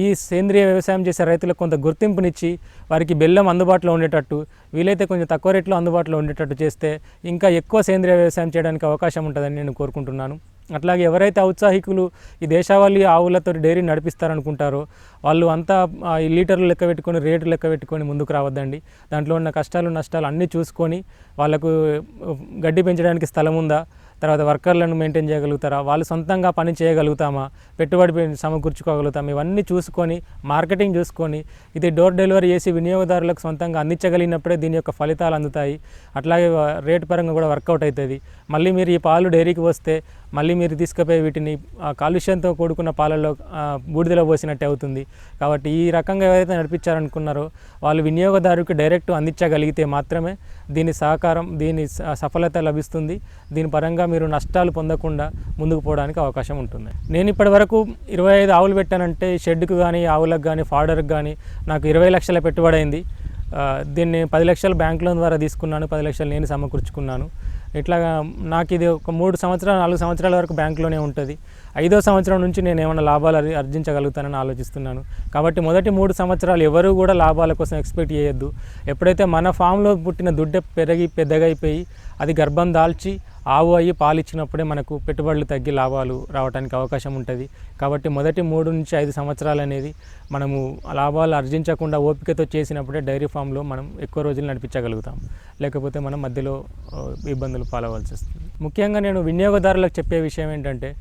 ఈ సేంద్రియ వ్యవసాయం చేసే రైతులకు కొంత గుర్తింపునిచ్చి వారికి బెల్లం అందుబాటులో ఉండేటట్టు, వీలైతే కొంచెం తక్కువ రేట్లో అందుబాటులో ఉండేటట్టు చేస్తే ఇంకా ఎక్కువ సేంద్రియ వ్యవసాయం చేయడానికి అవకాశం ఉంటుందని నేను కోరుకుంటున్నాను. అట్లాగే ఎవరైతే ఔత్సాహికులు ఈ దేశవాళీ ఆవులతో డైరీ నడిపిస్తారనుకుంటారో వాళ్ళు అంతా ఈ లీటర్లు లెక్క పెట్టుకొని, రేటు లెక్క పెట్టుకొని ముందుకు రావద్దండి. దాంట్లో ఉన్న కష్టాలు నష్టాలు అన్నీ చూసుకొని వాళ్ళకు గడ్డి పెంచడానికి స్థలం ఉందా, తర్వాత వర్కర్లను మెయింటైన్ చేయగలుగుతారా, వాళ్ళు సొంతంగా పని చేయగలుగుతామా, పెట్టుబడి సమకూర్చుకోగలుగుతామా, ఇవన్నీ చూసుకొని మార్కెటింగ్ చూసుకొని ఇది డోర్ డెలివరీ చేసి వినియోగదారులకు సొంతంగా అందించగలిగినప్పుడే దీని యొక్క ఫలితాలు అందుతాయి. అట్లాగే రేటు పరంగా కూడా వర్కౌట్ అవుతుంది. మళ్ళీ మీరు ఈ పాలు డైరీకి వస్తే మళ్ళీ మీరు తీసుకుపోయి వీటిని కాలుష్యంతో కూడుకున్న పాలల్లో బూడిదలో పోసినట్టే అవుతుంది. కాబట్టి ఈ రకంగా ఎవరైతే నడిపించారనుకున్నారో వాళ్ళు వినియోగదారుకి డైరెక్ట్ అందించగలిగితే మాత్రమే దీని సహకారం, దీని సఫలత లభిస్తుంది. దీని పరంగా మీరు నష్టాలు పొందకుండా ముందుకు పోవడానికి అవకాశం ఉంటుంది. నేను ఇప్పటి వరకు 25 ఆవులు పెట్టానంటే షెడ్కు కానీ, ఆవులకు కానీ, ఫాడర్కి కానీ నాకు 20 లక్షల పెట్టుబడి అయింది. దీన్ని 10 లక్షలు బ్యాంక్ లోన్ ద్వారా తీసుకున్నాను, 10 లక్షలు నేను సమకూర్చుకున్నాను. ఇట్లాగా నాకు ఇది ఒక 3 సంవత్సరాలు 4 సంవత్సరాల వరకు బ్యాంకులోనే ఉంటుంది. 5వ సంవత్సరం నుంచి నేను ఏమైనా లాభాలు ఆర్జించగలుగుతానని ఆలోచిస్తున్నాను. కాబట్టి మొదటి 3 సంవత్సరాలు ఎవరు కూడా లాభాల కోసం ఎక్స్పెక్ట్ చేయొద్దు. ఎప్పుడైతే మన ఫామ్లో పుట్టిన దుడ్డ పెరిగి పెద్దగైపోయి అది గర్భం దాల్చి ఆవు అయ్యి పాలు ఇచ్చినప్పుడే మనకు పెట్టుబడులు తగ్గి లాభాలు రావడానికి అవకాశం ఉంటుంది. కాబట్టి మొదటి 3 నుంచి 5 సంవత్సరాలు అనేది మనము లాభాలు ఆర్జించకుండా ఓపికతో చేసినప్పుడే డైరీ ఫామ్లో మనం ఎక్కువ రోజులు నడిపించగలుగుతాం. లేకపోతే మనం మధ్యలో ఇబ్బందులు పాలవలసి వస్తుంది. ముఖ్యంగా నేను వినియోగదారులకు చెప్పే విషయం ఏంటంటే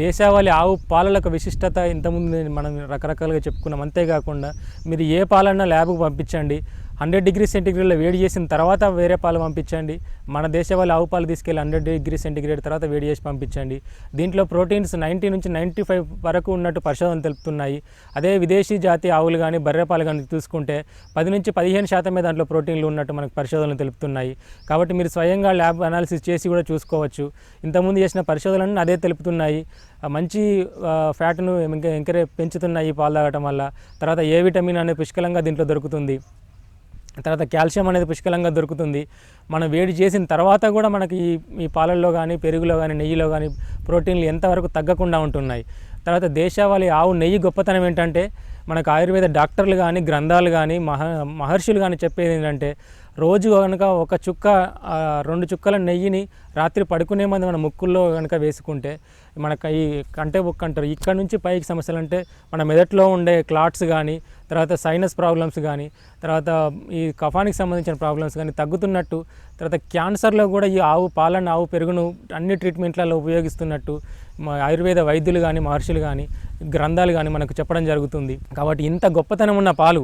దేశవాళీ ఆవు పాలలకు విశిష్టత ఇంతకుముందు మనం రకరకాలుగా చెప్పుకున్నాం. అంతేకాకుండా మీరు ఏ పాలన్నా ల్యాబ్కు పంపించండి, 100 డిగ్రీ సెంటిగ్రేడ్లో వేడి చేసిన తర్వాత వేరే పాలు పంపించండి. మన దేశవాళీ ఆవు పాలు తీసుకెళ్ళి 100 డిగ్రీ సెంటిగ్రేడ్ తర్వాత వేడి చేసి పంపించండి. దీంట్లో ప్రోటీన్స్ 90 నుంచి 95 వరకు ఉన్నట్టు పరిశోధనలు తెలుపుతున్నాయి. అదే విదేశీ జాతి ఆవులు కానీ, బర్రె పాలు కానీ చూసుకుంటే 10 నుంచి 15% దాంట్లో ప్రోటీన్లు ఉన్నట్టు మనకు పరిశోధనలు తెలుపుతున్నాయి. కాబట్టి మీరు స్వయంగా ల్యాబ్ అనాలిసిస్ చేసి కూడా చూసుకోవచ్చు. ఇంతకుముందు చేసిన పరిశోధనలు అదే తెలుపుతున్నాయి. మంచి ఫ్యాట్ను పెంచుతున్నాయి ఈ పాలు తాగటం వల్ల. తర్వాత ఏ విటమిన్ అనేది పుష్కలంగా దీంట్లో దొరుకుతుంది. తర్వాత కాల్షియం అనేది పుష్కలంగా దొరుకుతుంది. మనం వేడి చేసిన తర్వాత కూడా మనకి ఈ పాలల్లో కానీ, పెరుగులో కానీ, నెయ్యిలో కానీ ప్రోటీన్లు ఎంతవరకు తగ్గకుండా ఉంటున్నాయి. తర్వాత దేశవాళీ ఆవు నెయ్యి గొప్పతనం ఏంటంటే మనకు ఆయుర్వేద డాక్టర్లు కానీ గ్రంథాలు కానీ మహర్షులు కానీ చెప్పేది ఏంటంటే రోజు కనుక ఒక చుక్క 2 చుక్కల నెయ్యిని రాత్రి పడుకునే ముందు మన ముక్కుల్లో కనుక వేసుకుంటే మనకు ఈ కంటే బొక్క అంటారు ఇక్కడ నుంచి పైకి సమస్యలు అంటే మన మెదట్లో ఉండే క్లాట్స్ కానీ తర్వాత సైనస్ ప్రాబ్లమ్స్ కానీ తర్వాత ఈ కఫానికి సంబంధించిన ప్రాబ్లమ్స్ కానీ తగ్గుతున్నట్టు తర్వాత క్యాన్సర్లో కూడా ఈ ఆవు పాలను ఆవు పెరుగును అన్ని ట్రీట్మెంట్లలో ఉపయోగిస్తున్నట్టు ఆయుర్వేద వైద్యులు కానీ మహర్షులు కానీ గ్రంథాలు కానీ మనకు చెప్పడం జరుగుతుంది. కాబట్టి ఇంత గొప్పతనం ఉన్న పాలు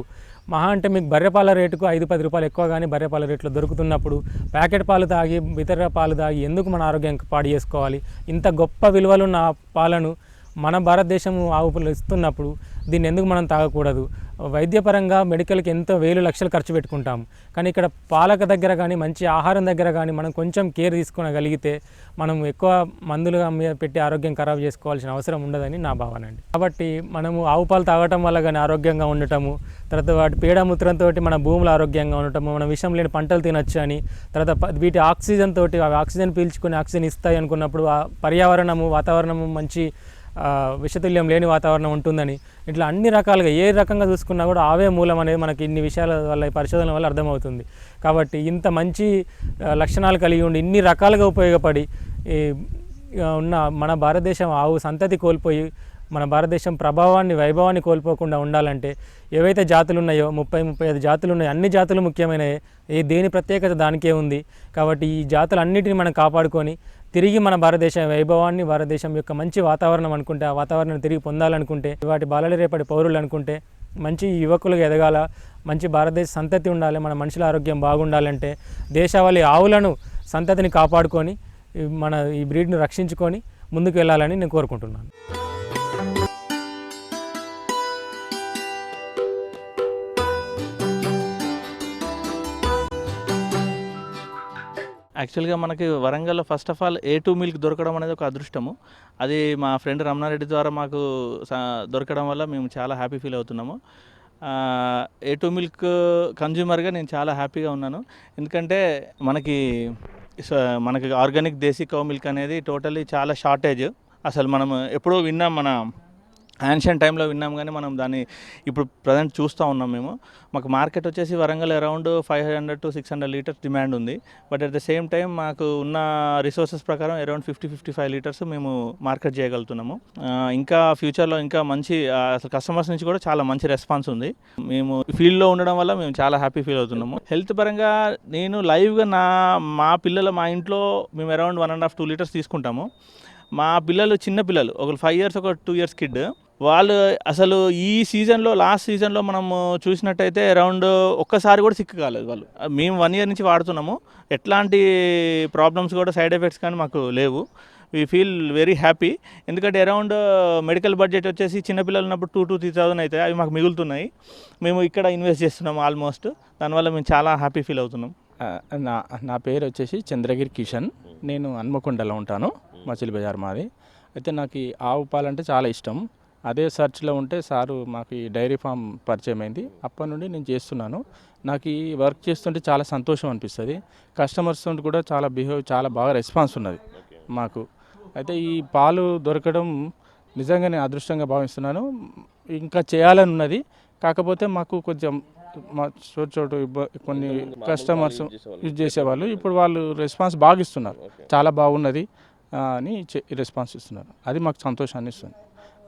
మహా అంటే మీకు బర్రెపాల రేటుకు 5-10 రూపాయలు ఎక్కువ కానీ బర్రెపాల రేట్లో దొరుకుతున్నప్పుడు ప్యాకెట్ పాలు తాగి ఇతర పాలు తాగి ఎందుకు మన ఆరోగ్యం పాడు చేసుకోవాలి? ఇంత గొప్ప విలువలున్న పాలను మన భారతదేశం ఆవులు ఇస్తున్నప్పుడు దీన్ని ఎందుకు మనం తాగకూడదు? వైద్యపరంగా మెడికల్కి ఎంతో వేలు లక్షలు ఖర్చు పెట్టుకుంటాం, కానీ ఇక్కడ పాలక దగ్గర కానీ మంచి ఆహారం దగ్గర కానీ మనం కొంచెం కేర్ తీసుకోగలిగితే మనం ఎక్కువ మందులుగా పెట్టి ఆరోగ్యం ఖరాబ్ చేసుకోవాల్సిన అవసరం ఉండదని నా భావన అండి. కాబట్టి మనము ఆవు పాలు తాగటం వల్ల కానీ ఆరోగ్యంగా ఉండటము, తర్వాత వాటి పేడమూత్రంతో మన భూములు ఆరోగ్యంగా ఉండటము, మనం విషం లేని పంటలు తినచ్చు అని, తర్వాత వీటి ఆక్సిజన్ తోటి ఆక్సిజన్ పీల్చుకొని ఆక్సిజన్ ఇస్తాయి అనుకున్నప్పుడు ఆ పర్యావరణము వాతావరణము మంచి విషతుల్యం లేని వాతావరణం ఉంటుందని, ఇట్లా అన్ని రకాలుగా ఏ రకంగా చూసుకున్నా కూడా ఆవే మూలం అనేది మనకి ఇన్ని విషయాల వల్ల పరిశోధనల వల్ల అర్థమవుతుంది. కాబట్టి ఇంత మంచి లక్షణాలు కలిగి ఉండి ఇన్ని రకాలుగా ఉపయోగపడి ఉన్న మన భారతదేశం ఆవు సంతతి కోల్పోయి మన భారతదేశం ప్రభావాన్ని వైభవాన్ని కోల్పోకుండా ఉండాలంటే ఏవైతే జాతులు ఉన్నాయో 30-35 జాతులు ఉన్నాయి, అన్ని జాతులు ముఖ్యమైనవి, దేని ప్రత్యేకత దానికే ఉంది. కాబట్టి ఈ జాతులన్నిటిని మనం కాపాడుకొని తిరిగి మన భారతదేశ వైభవాన్ని భారతదేశం యొక్క మంచి వాతావరణం అనుకుంటే ఆ వాతావరణాన్ని తిరిగి పొందాలనుకుంటే వాటి బాలలు రేపటి పౌరులు అనుకుంటే మంచి యువకులుగా ఎదగాల, మంచి భారతదేశ సంతతి ఉండాలి, మన మనుషుల ఆరోగ్యం బాగుండాలంటే దేశవాళీ ఆవులను సంతతిని కాపాడుకొని మన ఈ బ్రీడ్ను రక్షించుకొని ముందుకు వెళ్ళాలని నేను కోరుకుంటున్నాను. యాక్చువల్గా మనకి వరంగల్లో first of all A2 milk దొరకడం అనేది ఒక అదృష్టము. అది మా ఫ్రెండ్ రమణారెడ్డి ద్వారా మాకు దొరకడం వల్ల మేము చాలా హ్యాపీ ఫీల్ అవుతున్నాము. A2 మిల్క్ కన్జ్యూమర్గా నేను చాలా హ్యాపీగా ఉన్నాను. ఎందుకంటే మనకి ఆర్గానిక్ దేశీ కౌ మిల్క్ అనేది టోటల్లీ చాలా షార్టేజ్. అసలు మనం ఎప్పుడో విన్నాం, మన యాన్షియన్ టైంలో విన్నాం, కానీ మనం దాన్ని ఇప్పుడు ప్రజెంట్ చూస్తూ ఉన్నాం. మాకు మార్కెట్ వచ్చేసి Warangal around 500 to 600 litres demand ఉంది. But at the same time మాకు ఉన్న రిసోర్సెస్ ప్రకారం అరౌండ్ 50-55 లీటర్స్ మేము మార్కెట్ చేయగలుగుతున్నాము. ఇంకా ఫ్యూచర్లో ఇంకా మంచి అసలు కస్టమర్స్ నుంచి కూడా చాలా మంచి రెస్పాన్స్ ఉంది. మేము ఫీల్డ్లో ఉండడం వల్ల మేము చాలా హ్యాపీ ఫీల్ అవుతున్నాము. హెల్త్ పరంగా నేను లైవ్గా మా పిల్లల ఇంట్లో మేము అరౌండ్ 1.5-2 లీటర్స్ తీసుకుంటాము. మా పిల్లలు చిన్న పిల్లలు, ఒకరు 5 years, ఒక 2 years కిడ్. వాళ్ళు అసలు ఈ సీజన్లో లాస్ట్ సీజన్లో మనము చూసినట్టయితే అరౌండ్ ఒక్కసారి కూడా సిక్ కాలేదు వాళ్ళు. మేము 1 year నుంచి వాడుతున్నాము, ఎట్లాంటి ప్రాబ్లమ్స్ కూడా సైడ్ ఎఫెక్ట్స్ కానీ మాకు లేవు. We feel very happy. ఎందుకంటే అరౌండ్ మెడికల్ బడ్జెట్ వచ్చేసి చిన్నపిల్లలు ఉన్నప్పుడు 2,000-3,000 అవుతాయి, అవి మాకు మిగులుతున్నాయి. మేము ఇక్కడ ఇన్వెస్ట్ చేస్తున్నాము ఆల్మోస్ట్. దానివల్ల మేము చాలా హ్యాపీ ఫీల్ అవుతున్నాం. నా పేరు వచ్చేసి చంద్రగిరి కిషన్. నేను హన్మకొండలో ఉంటాను, మచిలీ బజార్ మాది. అయితే నాకు ఈ ఆవు పాలంటే చాలా ఇష్టం. అదే సర్చ్లో ఉంటే సారు మాకు ఈ డైరీ ఫామ్ పరిచయం అయింది. అప్పటి నుండి నేను చేస్తున్నాను. నాకు ఈ వర్క్ చేస్తుంటే చాలా సంతోషం అనిపిస్తుంది. కస్టమర్స్ తోటి కూడా చాలా బాగా రెస్పాన్స్ ఉన్నది మాకు. అయితే ఈ పాలు దొరకడం నిజంగా నేను అదృష్టంగా భావిస్తున్నాను. ఇంకా చేయాలని ఉన్నది, కాకపోతే మాకు కొంచెం మా చోటు కొన్ని కస్టమర్స్ యూజ్ చేసేవాళ్ళు, ఇప్పుడు వాళ్ళు రెస్పాన్స్ బాగా ఇస్తున్నారు, చాలా బాగున్నది అని రెస్పాన్స్ ఇస్తున్నారు. అది మాకు సంతోషాన్ని ఇస్తుంది.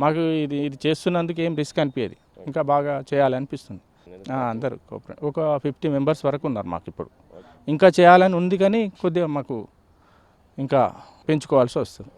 మాకు ఇది చేస్తున్నందుకు ఏం రిస్క్ అనిపించేది, ఇంకా బాగా చేయాలనిపిస్తుంది. అందరూ ఒక 50 members వరకు ఉన్నారు మాకు ఇప్పుడు. ఇంకా చేయాలని ఉంది, కానీ కొద్దిగా మాకు ఇంకా పెంచుకోవాల్సి వస్తుంది.